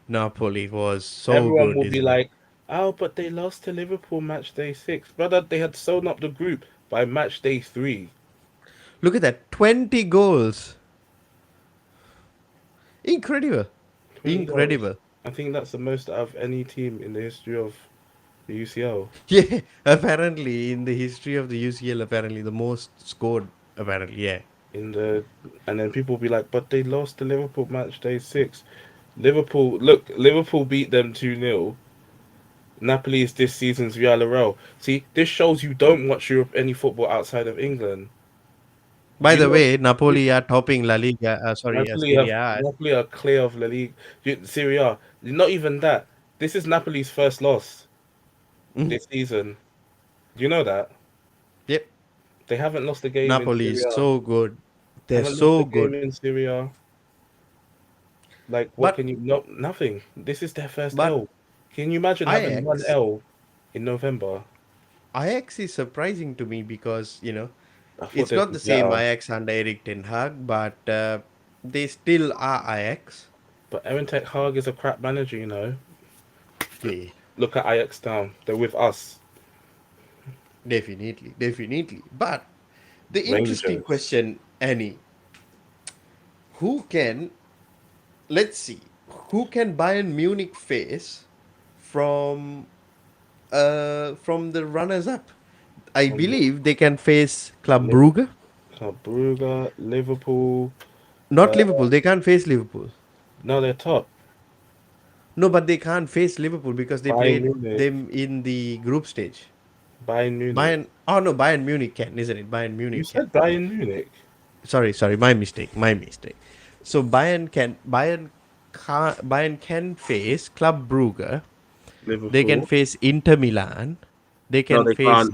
Speaker 1: Napoli was so
Speaker 2: Everyone
Speaker 1: good,
Speaker 2: will be
Speaker 1: isn't it?
Speaker 2: like, oh, but they lost to Liverpool match day 6. Brother, they had sewn up the group by match day 3.
Speaker 1: Look at that, 20 goals. Incredible.
Speaker 2: 20 goals.
Speaker 1: Incredible.
Speaker 2: I think that's the most out of any team in the history of the UCL.
Speaker 1: Yeah, apparently in the history of the UCL, apparently the most scored. Apparently, yeah.
Speaker 2: In the and then people will be like, but they lost to Liverpool match day 6. Liverpool beat them 2-0. Napoli is this season's Villarreal. See, this shows you don't watch Europe any football outside of England.
Speaker 1: By
Speaker 2: Do you
Speaker 1: the
Speaker 2: know
Speaker 1: way, Napoli are topping La Liga. Serie A.
Speaker 2: Napoli are clear of La Liga, Serie A. Not even that. This is Napoli's first loss
Speaker 1: Mhm.
Speaker 2: this season. Do you know that
Speaker 1: Yep,
Speaker 2: they haven't lost a game in
Speaker 1: Napoli
Speaker 2: Serie
Speaker 1: is
Speaker 2: A?
Speaker 1: so good. They're
Speaker 2: Haven't lost a
Speaker 1: so
Speaker 2: game
Speaker 1: good.
Speaker 2: in Serie A. Like, what
Speaker 1: But
Speaker 2: can you? No, nothing. This is their first
Speaker 1: but
Speaker 2: L. Can you imagine having one
Speaker 1: Ajax,
Speaker 2: L in November?
Speaker 1: Ajax is surprising to me because
Speaker 2: I thought
Speaker 1: it's
Speaker 2: they'd
Speaker 1: not
Speaker 2: be
Speaker 1: the same
Speaker 2: better.
Speaker 1: Ajax under Eric Ten Hag, but they still are Ajax.
Speaker 2: But Aaron Tech Hag is a crap manager, you know.
Speaker 1: Yeah.
Speaker 2: Look at Ajax now. They're with us.
Speaker 1: Definitely, definitely. But the interesting
Speaker 2: Rangers,
Speaker 1: question, Annie, who can, let's see, who can Bayern Munich face from the runners up? I
Speaker 2: from the
Speaker 1: believe they can face Club
Speaker 2: Liverpool,
Speaker 1: Brugge.
Speaker 2: Brugge, Liverpool.
Speaker 1: Not
Speaker 2: Uh,
Speaker 1: Liverpool. They can't face Liverpool.
Speaker 2: no, they're top.
Speaker 1: No, but they can't face Liverpool because they
Speaker 2: Bayern
Speaker 1: played
Speaker 2: Munich,
Speaker 1: them in the group stage.
Speaker 2: Bayern Munich.
Speaker 1: Bayern. Oh no, Bayern Munich can, isn't it? Bayern
Speaker 2: You
Speaker 1: Munich can.
Speaker 2: said Bayern Munich,
Speaker 1: Sorry, my mistake, my mistake. So Bayern can face Club Brugge. They can
Speaker 2: Liverpool.
Speaker 1: face Inter Milan. They
Speaker 2: No,
Speaker 1: can
Speaker 2: they
Speaker 1: face
Speaker 2: can't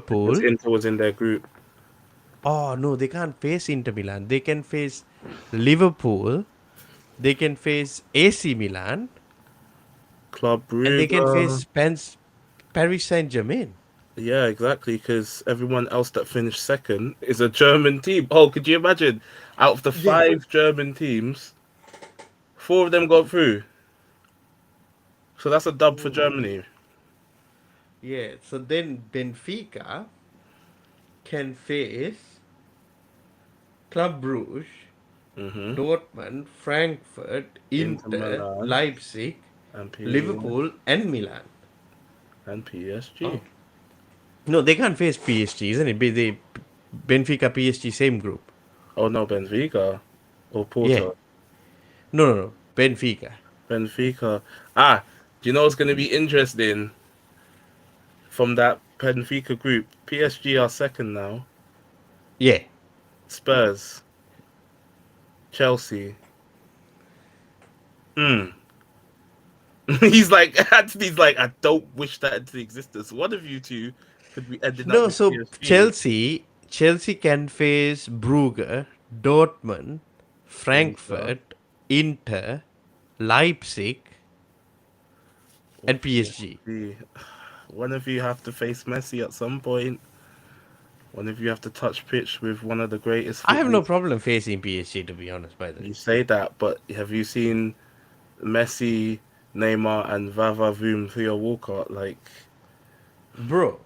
Speaker 2: because
Speaker 1: Liverpool.
Speaker 2: Inter was in their group.
Speaker 1: Oh no, they can't face Inter Milan. They can face Liverpool. They can face AC Milan,
Speaker 2: Club
Speaker 1: and they can
Speaker 2: Brugge.
Speaker 1: face Paris Saint Germain.
Speaker 2: Yeah, exactly. Because everyone else that finished second is a German team. Oh, could you imagine? Out of the
Speaker 1: Yeah.
Speaker 2: five German teams, four of them got through. So that's a dub for
Speaker 1: Ooh.
Speaker 2: Germany.
Speaker 1: Yeah. So then Benfica can face Club Brugge,
Speaker 2: Hmm.
Speaker 1: Dortmund, Frankfurt,
Speaker 2: Inter
Speaker 1: Inter,
Speaker 2: Milan
Speaker 1: Leipzig,
Speaker 2: and
Speaker 1: Liverpool, and Milan.
Speaker 2: PSG.
Speaker 1: Oh. No, they can't face PSG, isn't it? They Benfica PSG same group.
Speaker 2: Oh no, Benfica or
Speaker 1: Yeah.
Speaker 2: Porto.
Speaker 1: No. Benfica.
Speaker 2: Benfica. Ah, do you know what's going to be interesting from that Benfica group? PSG are second now.
Speaker 1: Yeah.
Speaker 2: Spurs, Chelsea. Hmm. He's like, Anthony's like, I don't wish that into existence. One of you two could be ending up
Speaker 1: No,
Speaker 2: with
Speaker 1: so
Speaker 2: PSG.
Speaker 1: Chelsea can face Brugge, Dortmund,
Speaker 2: Inter
Speaker 1: Frankfurt, Inter, Leipzig,
Speaker 2: or
Speaker 1: and PSG.
Speaker 2: PSG. One of you have to face Messi at some point. One of you have to touch pitch with one of the greatest
Speaker 1: I have no
Speaker 2: footballers.
Speaker 1: problem facing PSG, to be honest, by the way.
Speaker 2: You say that, but have you seen Messi, Neymar, and Vava Voom Theo Walcott? Like,
Speaker 1: Bro,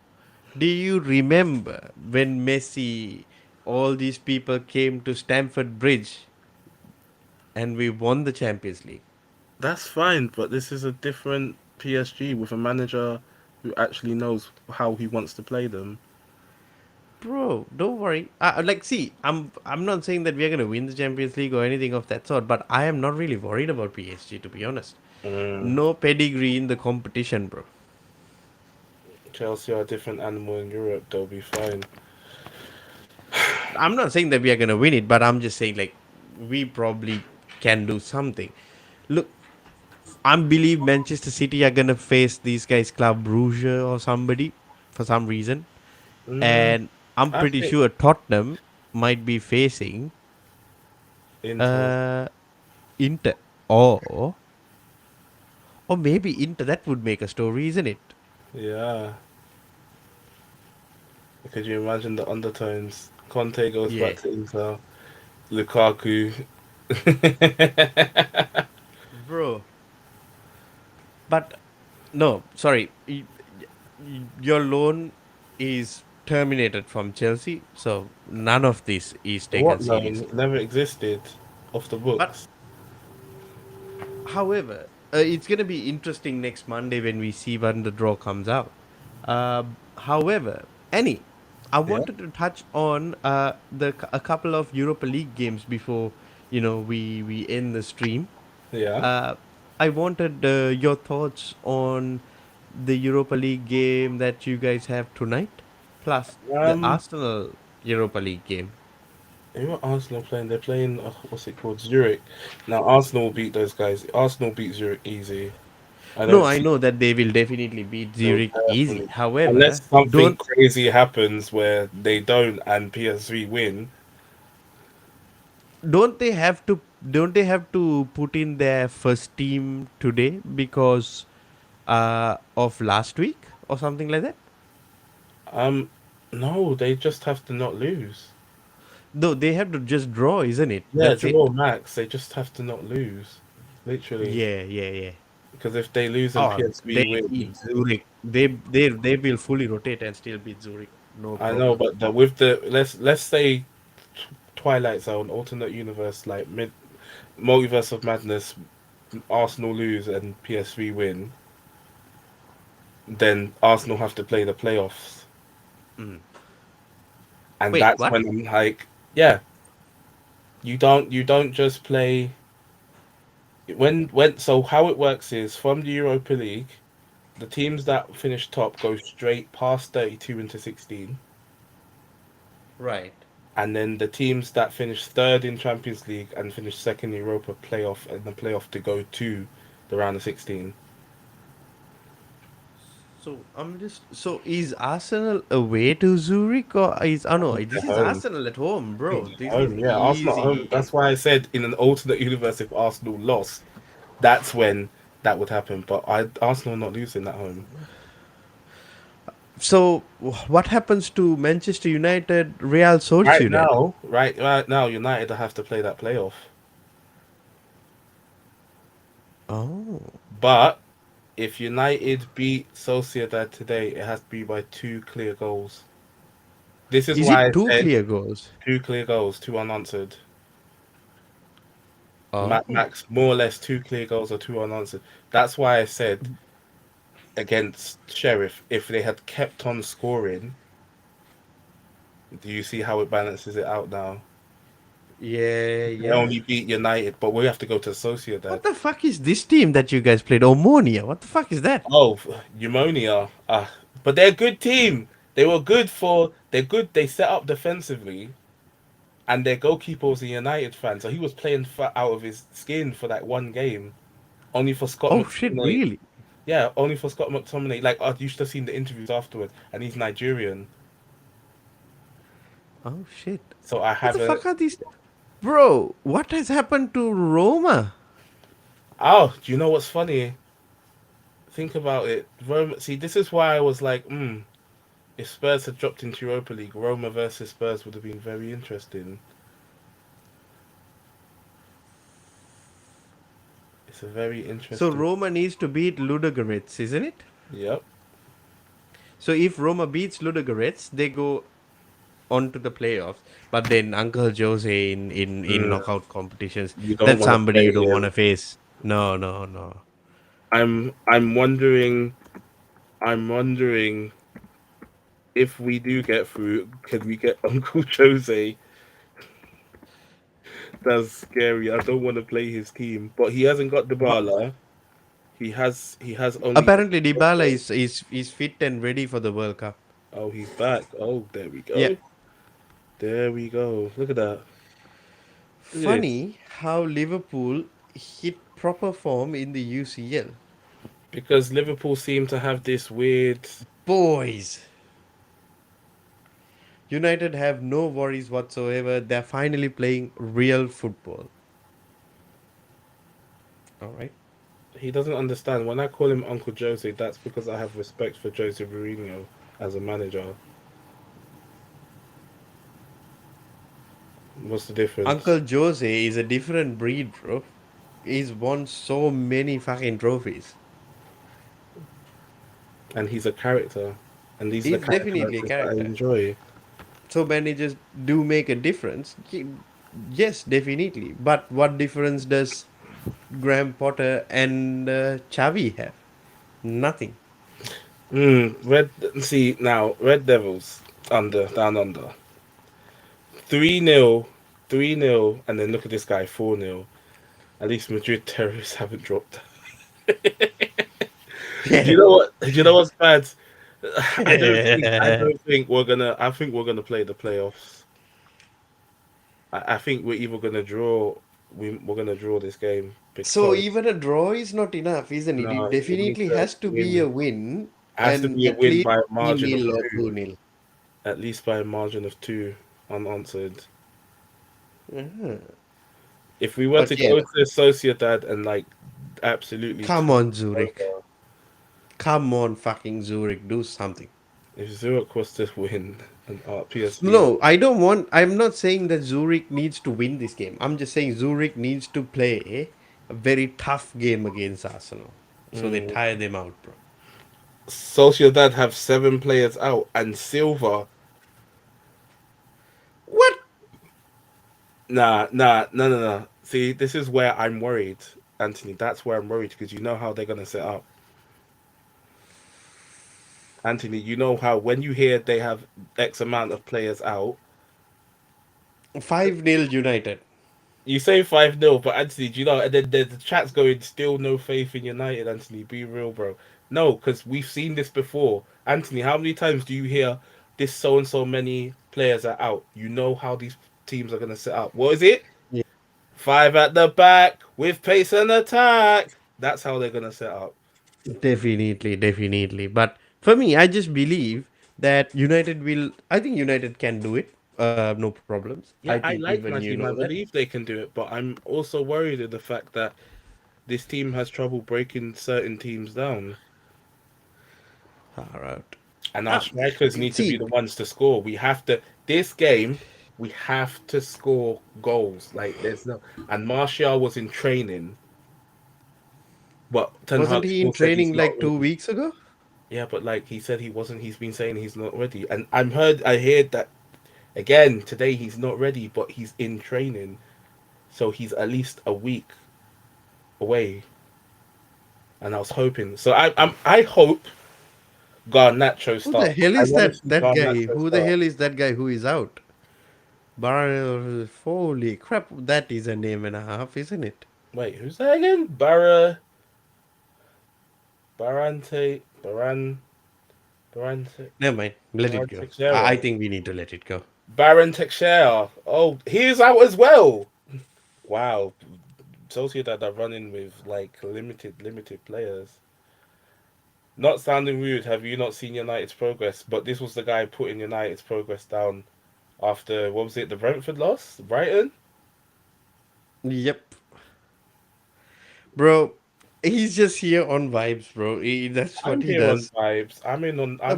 Speaker 1: do you remember when Messi, all these people came to Stamford Bridge and we won the Champions League?
Speaker 2: that's fine, but this is a different PSG with a manager who actually knows how he wants to play them.
Speaker 1: Bro, don't worry. Like, see, I'm not saying that we're gonna win the Champions League or anything of that sort, but I am not really worried about PSG, to be honest.
Speaker 2: Mm.
Speaker 1: No pedigree in the competition, bro.
Speaker 2: Chelsea are a different animal in Europe. They'll be fine.
Speaker 1: I'm not saying that we are gonna win it, but I'm just saying like we probably can do something. Look, I believe Manchester City are gonna face these guys, Club Brugge or somebody, for some reason,
Speaker 2: Mm,
Speaker 1: and I'm
Speaker 2: I
Speaker 1: pretty
Speaker 2: think
Speaker 1: sure Tottenham might be facing
Speaker 2: Inter.
Speaker 1: uh Inter or maybe Inter. That would make a story, isn't it?
Speaker 2: Yeah. Could you imagine the undertones? Conte goes
Speaker 1: Yeah,
Speaker 2: back to Inter. Lukaku.
Speaker 1: bro. But no, sorry. Your loan is terminated from Chelsea, so none of this is taken
Speaker 2: What loan?
Speaker 1: seriously.
Speaker 2: Never existed off the
Speaker 1: But
Speaker 2: books.
Speaker 1: however, it's gonna be interesting next Monday when we see when the draw comes out. However, Annie, I
Speaker 2: Yeah.
Speaker 1: wanted to touch on a couple of Europa League games before we end the stream.
Speaker 2: Yeah.
Speaker 1: Uh, I wanted your thoughts on the Europa League game that you guys have tonight, plus the
Speaker 2: Um,
Speaker 1: Arsenal Europa League game.
Speaker 2: who are Arsenal playing? They're playing, what's it called? Zurich. Now, Arsenal will beat those guys. Arsenal beat Zurich easy. I
Speaker 1: No,
Speaker 2: don't
Speaker 1: I
Speaker 2: see
Speaker 1: know that they will definitely beat
Speaker 2: they'll
Speaker 1: Zurich easy.
Speaker 2: definitely,
Speaker 1: However,
Speaker 2: unless something
Speaker 1: don't
Speaker 2: crazy happens where they don't and PSV win.
Speaker 1: don't they have to don't they have to put in their first team today because of last week or something like that?
Speaker 2: Um, no, they just have to not lose.
Speaker 1: No, they have to just draw, isn't it?
Speaker 2: Yeah,
Speaker 1: That's
Speaker 2: draw
Speaker 1: it.
Speaker 2: max. They just have to not lose. Literally.
Speaker 1: Yeah.
Speaker 2: because if they lose and
Speaker 1: Oh,
Speaker 2: PSV
Speaker 1: they
Speaker 2: win,
Speaker 1: beat Zurich. They will fully rotate and still beat Zurich. No
Speaker 2: I know,
Speaker 1: problem.
Speaker 2: but with the let's say Twilight Zone, alternate universe, like mid multiverse of madness, Arsenal lose and PSV win, then Arsenal have to play the playoffs,
Speaker 1: Mm.
Speaker 2: and
Speaker 1: Wait,
Speaker 2: that's
Speaker 1: what?
Speaker 2: when I'm like, yeah, you don't just play so how it works is from the Europa League, the teams that finish top go straight past 32 into 16,
Speaker 1: Right.
Speaker 2: and then the teams that finish third in Champions League and finish second Europa playoff and the playoff to go to the round of 16.
Speaker 1: So I'm just so is Arsenal away to Zurich or is oh no,
Speaker 2: They're
Speaker 1: this is
Speaker 2: home.
Speaker 1: Arsenal at home, bro. This is
Speaker 2: Home, yeah, Arsenal at home.
Speaker 1: easy.
Speaker 2: That's why I said in an alternate universe, if Arsenal lost, that's when that would happen. But Arsenal not losing at home
Speaker 1: So what happens to Manchester United, Real
Speaker 2: right
Speaker 1: Sociedad?
Speaker 2: now. Right now, United have to play that playoff.
Speaker 1: Oh,
Speaker 2: But if United beat Sociedad today, it has to be by two clear goals. This is
Speaker 1: is
Speaker 2: why
Speaker 1: it
Speaker 2: I
Speaker 1: two
Speaker 2: said
Speaker 1: clear goals?
Speaker 2: two clear goals, two unanswered.
Speaker 1: Oh,
Speaker 2: Max, more or less two clear goals or two unanswered. That's why I said against Sheriff, if they had kept on scoring, do you see how it balances it out now?
Speaker 1: yeah,
Speaker 2: They
Speaker 1: yeah.
Speaker 2: only beat United, but we have to go to Sociedad.
Speaker 1: What the fuck is this team that you guys played? Omonia. What the fuck is that?
Speaker 2: Oh, pneumonia. But they're a good team. They're good. They set up defensively, and their goalkeeper was a United fan, so he was playing out of his skin for that one game. Only for Scott
Speaker 1: Oh shit,
Speaker 2: McTominay.
Speaker 1: really?
Speaker 2: Yeah, only for Scott McTominay. Like I used to have seen the interviews afterwards, and he's Nigerian.
Speaker 1: Oh shit.
Speaker 2: So I
Speaker 1: What the
Speaker 2: have a.
Speaker 1: fuck are these? Bro, what has happened to Roma?
Speaker 2: Oh, do you know what's funny? Think about it. Roma. See, this is why I was like, if Spurs had dropped into Europa League, Roma versus Spurs would have been very interesting. It's a very
Speaker 1: So
Speaker 2: interesting.
Speaker 1: Roma needs to beat Ludogorets, isn't it?
Speaker 2: Yep.
Speaker 1: So if Roma beats Ludogorets, they go on to the playoffs. But then Uncle Jose in
Speaker 2: Mm,
Speaker 1: knockout competitions,
Speaker 2: you don't
Speaker 1: that's
Speaker 2: want to
Speaker 1: somebody you
Speaker 2: play
Speaker 1: don't want
Speaker 2: him.
Speaker 1: to face. No, no, no.
Speaker 2: I'm wondering. I'm wondering if we do get through, can we get Uncle Jose? That's scary. I don't want to play his team, but he hasn't got
Speaker 1: But
Speaker 2: Dybala. He has only.
Speaker 1: apparently Dybala is fit and ready for the World Cup.
Speaker 2: Oh, he's back. Oh, there we
Speaker 1: Yeah.
Speaker 2: go. There we go. Look at that. Look at this.
Speaker 1: Funny how Liverpool hit proper form in the UCL.
Speaker 2: Because Liverpool seem to have this weird.
Speaker 1: Boys, United have no worries whatsoever. They're finally playing real football. All right.
Speaker 2: He doesn't understand. When I call him Uncle Jose, that's because I have respect for Jose Mourinho as a manager. What's the difference?
Speaker 1: Uncle Jose is a different breed, bro. He's won so many fucking trophies.
Speaker 2: And he's a character. And these are the
Speaker 1: He's
Speaker 2: kind of
Speaker 1: definitely a
Speaker 2: characters that I
Speaker 1: character.
Speaker 2: enjoy.
Speaker 1: So managers do make a difference. Yes, definitely. But what difference does Graham Potter and Xavi have? Nothing.
Speaker 2: Red. See now, Red Devils down under 3-0, 3-0, and then look at this guy 4-0. At least Madrid terrorists haven't dropped. Do
Speaker 1: Yeah.
Speaker 2: you know what? Do you know what's bad? I don't think we're gonna. I think we're gonna play the playoffs. I think we're either gonna draw. We're gonna draw this game
Speaker 1: So
Speaker 2: because
Speaker 1: even a draw is not enough, isn't it? It
Speaker 2: no, we need
Speaker 1: definitely
Speaker 2: to
Speaker 1: has to be
Speaker 2: win.
Speaker 1: a win
Speaker 2: Has to
Speaker 1: and
Speaker 2: be a
Speaker 1: at
Speaker 2: win
Speaker 1: least
Speaker 2: by a margin of
Speaker 1: 3-0 or
Speaker 2: two.
Speaker 1: 2-0.
Speaker 2: At least by a margin of two, unanswered.
Speaker 1: Uh-huh.
Speaker 2: If we were
Speaker 1: But
Speaker 2: to
Speaker 1: yeah,
Speaker 2: go to Sociedad and like absolutely
Speaker 1: come
Speaker 2: turn
Speaker 1: on,
Speaker 2: it
Speaker 1: Zurich.
Speaker 2: over,
Speaker 1: Come on, fucking Zurich. Do something.
Speaker 2: if Zurich was to win and PSV
Speaker 1: No, I don't want. I'm not saying that Zurich needs to win this game. I'm just saying Zurich needs to play a very tough game against Arsenal. So they
Speaker 2: Mm.
Speaker 1: tire them out, bro.
Speaker 2: Sociedad have 7 players out, and Silva.
Speaker 1: What?
Speaker 2: Nah. See, this is where I'm worried, Anthony. That's where I'm worried because you know how they're gonna set up. Anthony, you know how when you hear they have X amount of players out,
Speaker 1: 5-0 United.
Speaker 2: you say 5-0, but Anthony, do you know, and then the chat's going, still no faith in United, Anthony, be real, bro. No, because we've seen this before. Anthony, how many times do you hear this so and so many players are out? You know how these teams are going to set up. What is it?
Speaker 1: Yeah.
Speaker 2: Five at the back with pace and attack. That's how they're going to set up.
Speaker 1: Definitely, definitely. But for me, I just believe that United will. I think United can do it. No problems. I
Speaker 2: Yeah,
Speaker 1: think
Speaker 2: I like
Speaker 1: even
Speaker 2: my
Speaker 1: you know
Speaker 2: team. I
Speaker 1: that.
Speaker 2: believe they can do it, but I'm also worried of the fact that this team has trouble breaking certain teams down.
Speaker 1: All right.
Speaker 2: And our strikers need to be
Speaker 1: See,
Speaker 2: the ones to score. We have to this game. We have to score goals. Like there's no. And Martial was in training, but Ten
Speaker 1: wasn't
Speaker 2: Hag
Speaker 1: he in
Speaker 2: still said he's
Speaker 1: training
Speaker 2: not
Speaker 1: like two
Speaker 2: ready.
Speaker 1: weeks ago?
Speaker 2: Yeah, but like he said he wasn't. He's been saying he's not ready. And I heard that again today. He's not ready, but he's in training, so he's at least a week away. And I was hoping. So I hope Garnacho
Speaker 1: Who the
Speaker 2: starts.
Speaker 1: hell
Speaker 2: I
Speaker 1: is
Speaker 2: want to see
Speaker 1: that guy?
Speaker 2: Garnacho
Speaker 1: Who the
Speaker 2: start.
Speaker 1: hell is that guy who is out? Holy crap! That is a name and a half, isn't it?
Speaker 2: Wait, who's that again? Barante, Barante,
Speaker 1: Never mind. Let it
Speaker 2: Baran
Speaker 1: go.
Speaker 2: Teixeira.
Speaker 1: I think we need to let it go.
Speaker 2: Baron Teixeira. Oh, he's out as well. Wow. Sociedad are running with like limited players. Not sounding rude, have you not seen United's progress? But this was the guy putting United's progress down after, what was it, the Brentford loss? Brighton?
Speaker 1: Yep, bro. He's just here on vibes, bro. That's what
Speaker 2: I'm
Speaker 1: he
Speaker 2: here on
Speaker 1: does.
Speaker 2: vibes. I'm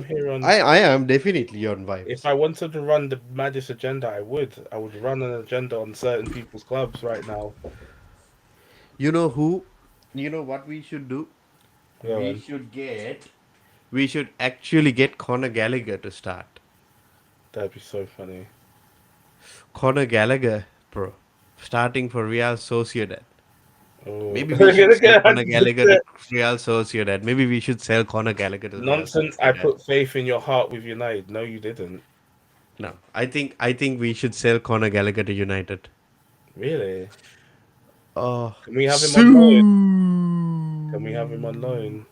Speaker 2: here on.
Speaker 1: I am definitely on
Speaker 2: If
Speaker 1: vibes.
Speaker 2: I wanted to run the maddest agenda, I would. I would run an agenda on certain people's clubs right now.
Speaker 1: You know who? You know what we should do?
Speaker 2: Go
Speaker 1: We
Speaker 2: on.
Speaker 1: should get. We should actually get Conor Gallagher to start.
Speaker 2: That'd be so funny.
Speaker 1: Conor Gallagher, bro, starting for Real Sociedad.
Speaker 2: Oh,
Speaker 1: Maybe we should sell Conor Gallagher to
Speaker 2: nonsense!
Speaker 1: Real Sociedad. Maybe we should sell Conor Gallagher to Real
Speaker 2: I
Speaker 1: Sociedad.
Speaker 2: put faith in your heart with United. No, you didn't.
Speaker 1: No, I think we should sell Conor Gallagher to United.
Speaker 2: Really? Can we have him on loan? Can we have him on
Speaker 1: Soon.
Speaker 2: loan?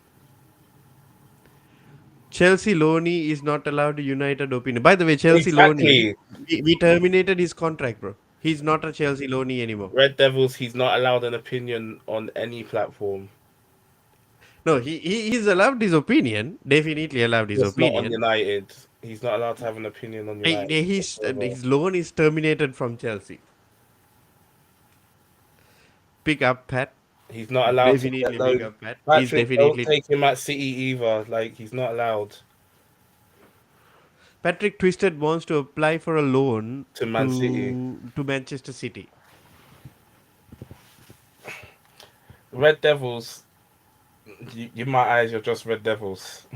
Speaker 1: Chelsea Loney is not allowed to United opinion. By the way, Chelsea Loney,
Speaker 2: Exactly.
Speaker 1: we terminated his contract, bro. He's not a Chelsea Loney anymore.
Speaker 2: Red Devils. He's not allowed an opinion on any platform.
Speaker 1: No, he's allowed his opinion. Definitely allowed his
Speaker 2: Just not on
Speaker 1: opinion.
Speaker 2: United. He's not allowed to have an opinion on United whatsoever.
Speaker 1: His loan is terminated from Chelsea. Pick up Pat.
Speaker 2: He's not allowed to get
Speaker 1: Definitely big
Speaker 2: loan.
Speaker 1: up Pat. He's
Speaker 2: Patrick, don't
Speaker 1: definitely
Speaker 2: take him at City either. Like he's not allowed
Speaker 1: Patrick Twisted wants to apply for a loan
Speaker 2: to Man City.
Speaker 1: to Manchester City.
Speaker 2: Red Devils. You in my eyes, you're just Red Devils.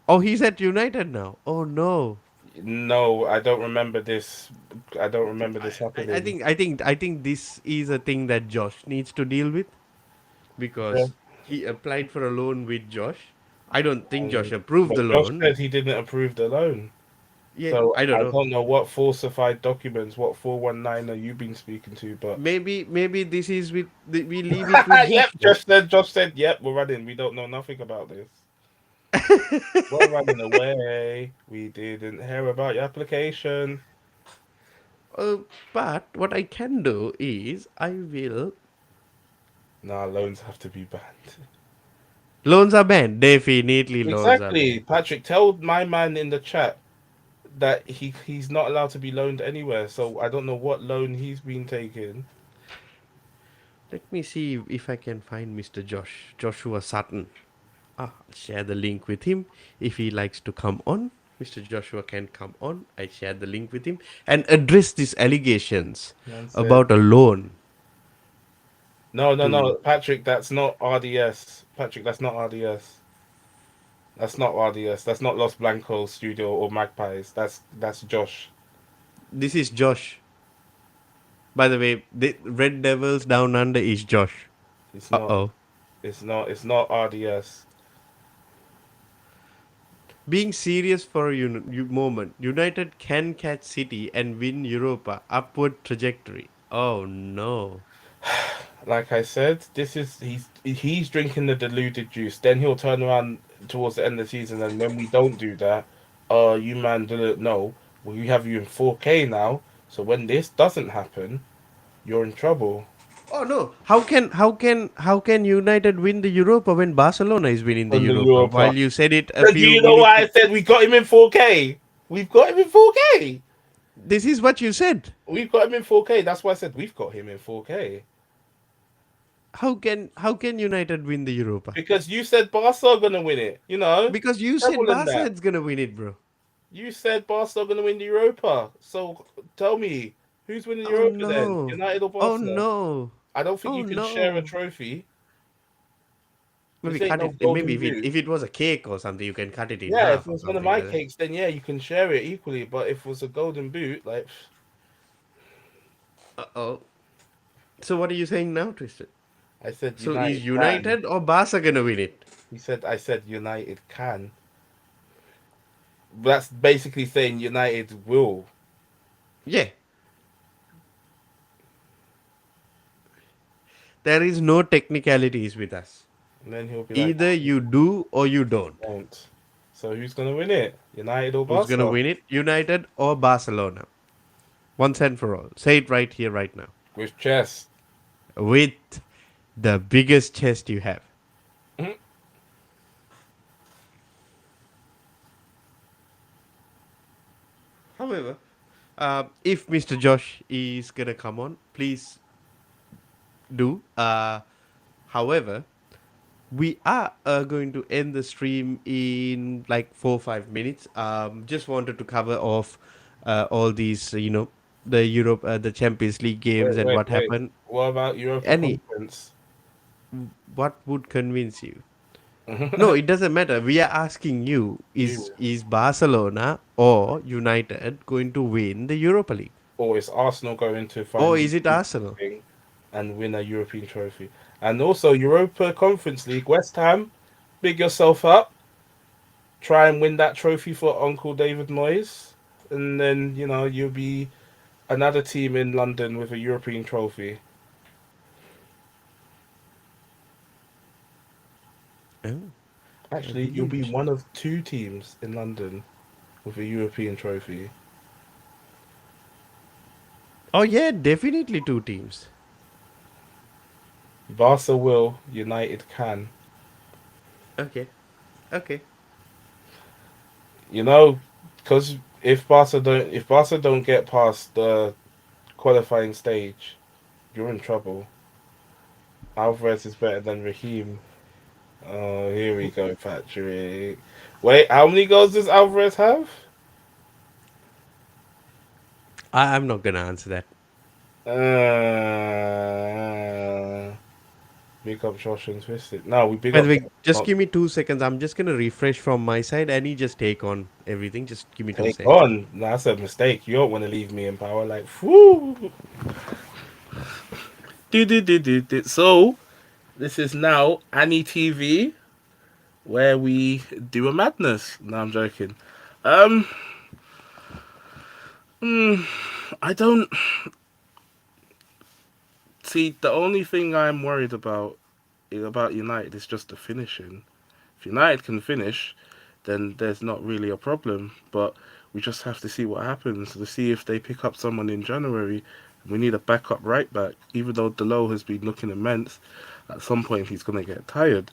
Speaker 1: Oh, he's at United now. Oh no.
Speaker 2: No, I don't remember this. I don't remember this happening.
Speaker 1: I think this is a thing that Josh needs to deal with
Speaker 2: Yeah.
Speaker 1: because he applied for a loan with Josh. I don't think Josh
Speaker 2: Um,
Speaker 1: approved
Speaker 2: but
Speaker 1: the
Speaker 2: Josh
Speaker 1: loan.
Speaker 2: said he didn't approve the loan.
Speaker 1: Yeah,
Speaker 2: So
Speaker 1: I don't
Speaker 2: I
Speaker 1: know.
Speaker 2: don't know what falsified documents, what 419 are you been speaking to, but
Speaker 1: Maybe this is we leave it with
Speaker 2: yep,
Speaker 1: Josh, bro.
Speaker 2: Josh said, yep, we're running. We don't know nothing about this. We're running away. We didn't hear about your application.
Speaker 1: Uh, but what I can do is I will.
Speaker 2: Nah, loans have to be banned.
Speaker 1: Loans are banned. Definitely, loans are
Speaker 2: Exactly.
Speaker 1: banned.
Speaker 2: Patrick, tell my man in the chat that he's not allowed to be loaned anywhere. So I don't know what loan he's been taking.
Speaker 1: Let me see if I can find Mr. Joshua Sutton. I'll share the link with him if he likes to come on. Mr. Joshua can come on. I share the link with him and address these allegations
Speaker 2: Man said,
Speaker 1: about a loan.
Speaker 2: No, no, no,
Speaker 1: to
Speaker 2: Patrick, that's not RDS. Patrick, that's not RDS. That's not RDS. That's not Los Blancos Studio or Magpies. That's Josh.
Speaker 1: this is Josh. By the way, the Red Devils Down Under is Josh.
Speaker 2: It's
Speaker 1: Uh
Speaker 2: not.
Speaker 1: oh.
Speaker 2: It's not. It's not RDS.
Speaker 1: Being serious for a moment, United can catch City and win Europa upward trajectory. Oh no.
Speaker 2: Like I said, this is he's drinking the diluted juice. Then he'll turn around towards the end of the season, and when we don't do that, you man didn't know. We have you in 4K now. So when this doesn't happen, you're in trouble.
Speaker 1: Oh no. How can United win the Europa when Barcelona is winning the
Speaker 2: On the
Speaker 1: Europa? While
Speaker 2: Europa.
Speaker 1: you said it a
Speaker 2: And do
Speaker 1: few
Speaker 2: you know
Speaker 1: minutes
Speaker 2: why I said we got him in 4K? We've got him in 4K.
Speaker 1: this is what you said.
Speaker 2: We've got him in 4K. That's why I said we've got him in 4K.
Speaker 1: How can United win the Europa?
Speaker 2: Because you said Barca are gonna win it.
Speaker 1: Because you said
Speaker 2: Treble in
Speaker 1: Barca
Speaker 2: that.
Speaker 1: is gonna win it, bro.
Speaker 2: You said Barca are gonna win the Europa. So tell me, who's winning the
Speaker 1: Oh
Speaker 2: Europa then?
Speaker 1: no.
Speaker 2: United or
Speaker 1: Oh
Speaker 2: Barca?
Speaker 1: no.
Speaker 2: I don't think
Speaker 1: Oh
Speaker 2: you can share a
Speaker 1: no.
Speaker 2: trophy.
Speaker 1: Maybe
Speaker 2: This ain't
Speaker 1: cut
Speaker 2: no
Speaker 1: it. Maybe
Speaker 2: golden
Speaker 1: if it
Speaker 2: boot.
Speaker 1: if it was a cake or something, you can cut it in
Speaker 2: Yeah, if
Speaker 1: half
Speaker 2: it
Speaker 1: or
Speaker 2: was one of
Speaker 1: something
Speaker 2: my
Speaker 1: like that.
Speaker 2: cakes, then yeah, you can share it equally. But if it was a golden boot, like
Speaker 1: Uh oh. So what are you saying now, Tristan?
Speaker 2: I said,
Speaker 1: So is
Speaker 2: United can.
Speaker 1: United or Barca gonna win it?
Speaker 2: I said United can. That's basically saying United will.
Speaker 1: Yeah. There is no technicalities with us.
Speaker 2: And then he'll be like,
Speaker 1: Either you do or you don't.
Speaker 2: won't. So who's gonna win it? United or
Speaker 1: Who's gonna
Speaker 2: Barca?
Speaker 1: win it? United or Barcelona? Once and for all. Say it right here, right now.
Speaker 2: With chess.
Speaker 1: With the biggest chest you have. However, if Mr. Josh is gonna come on, please do. However, we are going to end the stream in like 4 or 5 minutes. Just wanted to cover off all these, the Europe, the Champions League games
Speaker 2: Wait,
Speaker 1: and
Speaker 2: wait,
Speaker 1: what
Speaker 2: wait.
Speaker 1: happened.
Speaker 2: What about Europa
Speaker 1: Any,
Speaker 2: Conference?
Speaker 1: what would convince you? No, it doesn't matter. We are asking you:
Speaker 2: You.
Speaker 1: is Barcelona or United going to win the Europa League,
Speaker 2: Or is Arsenal going to
Speaker 1: or
Speaker 2: finally
Speaker 1: is it
Speaker 2: do
Speaker 1: Arsenal?
Speaker 2: something and win a European trophy? And also Europa Conference League, West Ham, big yourself up. Try and win that trophy for Uncle David Moyes. And then, you'll be another team in London with a European trophy.
Speaker 1: Oh,
Speaker 2: Actually, you'll be
Speaker 1: brilliant.
Speaker 2: one of two teams in London with a European trophy.
Speaker 1: Oh yeah, definitely two teams.
Speaker 2: Barca will, United can.
Speaker 1: Okay, okay.
Speaker 2: You know, because if Barca don't get past the qualifying stage, you're in trouble. Alvarez is better than Raheem. Oh, here we go, Patrick. Wait, how many goals does Alvarez have?
Speaker 1: I'm not gonna answer that.
Speaker 2: Big up Josh and Twisted. No, we big
Speaker 1: By the
Speaker 2: up
Speaker 1: way,
Speaker 2: Josh,
Speaker 1: just
Speaker 2: not
Speaker 1: give me 2 seconds. I'm just gonna refresh from my side, and you just take on everything. Just give me two
Speaker 2: take
Speaker 1: seconds.
Speaker 2: on. No, that's a mistake. You don't want to leave me in power. Like, whoo. So, this is now Annie TV, where we do a madness. No, I'm joking. Um, I don't see. The only thing I'm worried about United is just the finishing. If United can finish, then there's not really a problem. But we just have to see what happens to see if they pick up someone in January. We need a backup right back. Even though Delo has been looking immense, at some point he's gonna get tired.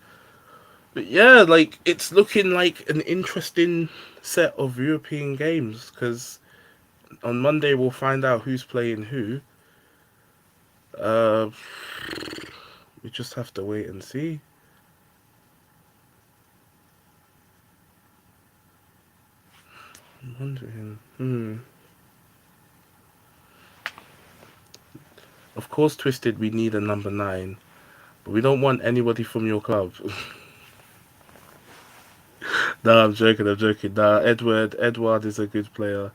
Speaker 2: But yeah, like it's looking like an interesting set of European games because on Monday we'll find out who's playing who. Uh, we just have to wait and see. I'm wondering. Of course, Twisted. We need a number 9. but we don't want anybody from your club. No, I'm joking. I'm joking. Nah, Edward is a good player,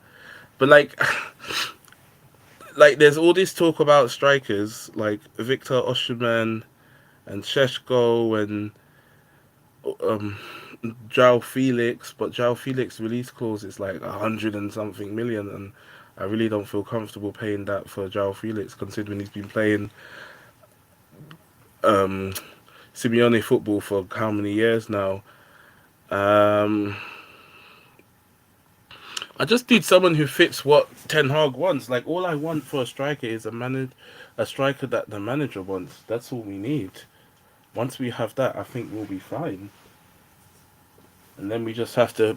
Speaker 2: but like there's all this talk about strikers like Victor Osimhen and Sheshko and um Joao Felix, but Joao Felix release clause is like 100 and something million, and I really don't feel comfortable paying that for Joao Felix considering he's been playing um Simeone football for how many years now. Um, I just need someone who fits what Ten Hag wants. Like all I want for a striker is a striker that the manager wants. That's all we need. Once we have that, I think we'll be fine. And then we just have to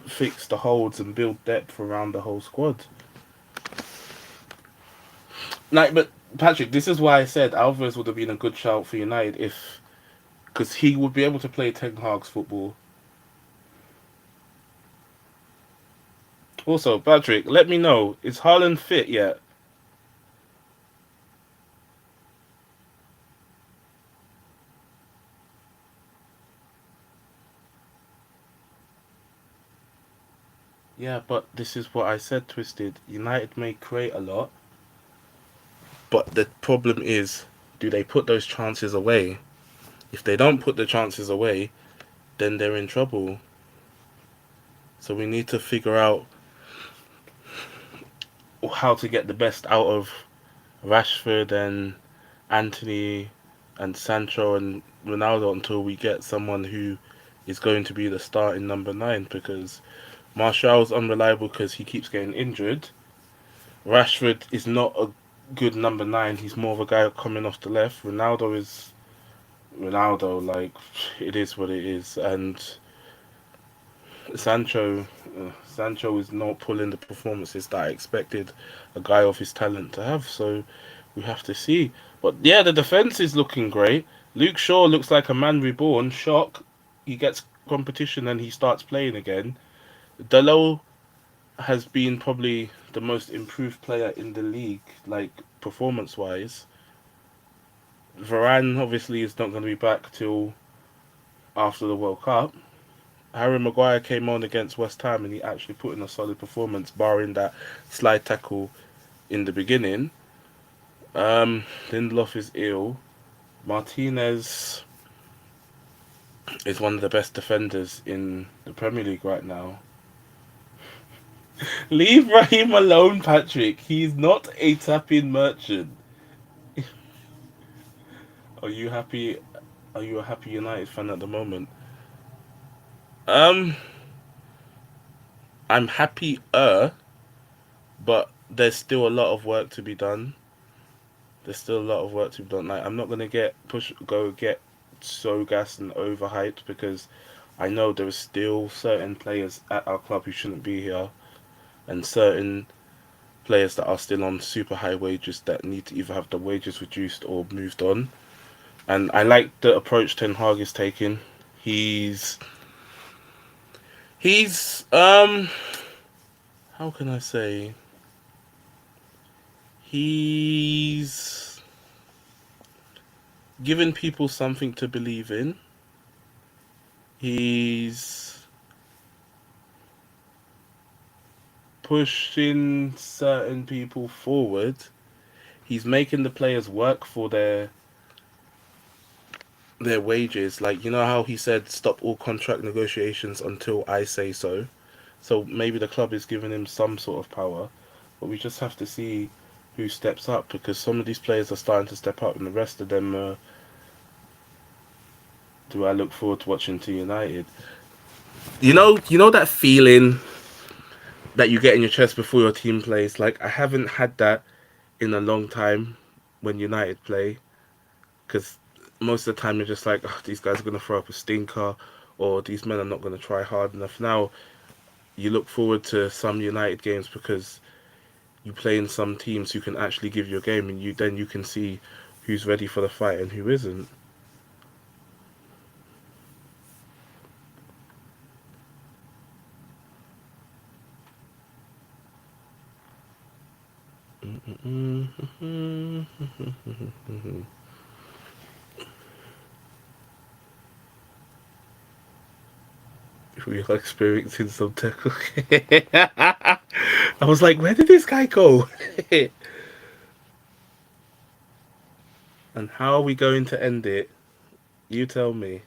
Speaker 2: fix the holds and build depth around the whole squad. Like, but Patrick, this is why I said Alvarez would have been a good shout for United if, because he would be able to play Ten Hag's football. Also, Patrick, let me know, is Haaland fit yet? Yeah, but this is what I said, Twisted. United may create a lot, but the problem is, do they put those chances away? If they don't put the chances away, then they're in trouble. So we need to figure out how to get the best out of Rashford and Anthony and Sancho and Ronaldo until we get someone who is going to be the starting number nine, because Martial's unreliable because he keeps getting injured. Rashford is not a good number nine. He's more of a guy coming off the left. Ronaldo is Ronaldo. Like it is what it is. And Sancho is not pulling the performances that I expected a guy of his talent to have. So we have to see. But yeah, the defense is looking great. Luke Shaw looks like a man reborn. Shock. He gets competition and he starts playing again. Dalot has been probably the most improved player in the league, like performance wise. Varane obviously is not going to be back till after the World Cup. Harry Maguire came on against West Ham and he actually put in a solid performance, barring that slide tackle in the beginning. Lindelof is ill. Martinez is one of the best defenders in the Premier League right now. Leave Raheem alone, Patrick. He's not a tap-in merchant. Are you happy? Are you a happy United fan at the moment? Um, I'm happy, but there's still a lot of work to be done. There's still a lot of work to be done. Like I'm not gonna get so gassed and overhyped because I know there are still certain players at our club who shouldn't be here, and certain players that are still on super high wages that need to either have the wages reduced or moved on. And I like the approach Ten Hag is taking. He's he's how can I say, he's given people something to believe in. He's pushing certain people forward. He's making the players work for their wages. Like you know how he said stop all contract negotiations until I say so. So maybe the club is giving him some sort of power, but we just have to see who steps up because some of these players are starting to step up, and the rest of them do I look forward to watching to United. You know that feeling that you get in your chest before your team plays. Like I haven't had that in a long time when United play, because most of the time you're just like, oh, these guys are gonna throw up a stinker, or these men are not gonna try hard enough. Now you look forward to some United games because you play in some teams who can actually give you a game, and you can see who's ready for the fight and who isn't. We are experiencing some technical. I was like, where did this guy go? And how are we going to end it? You tell me.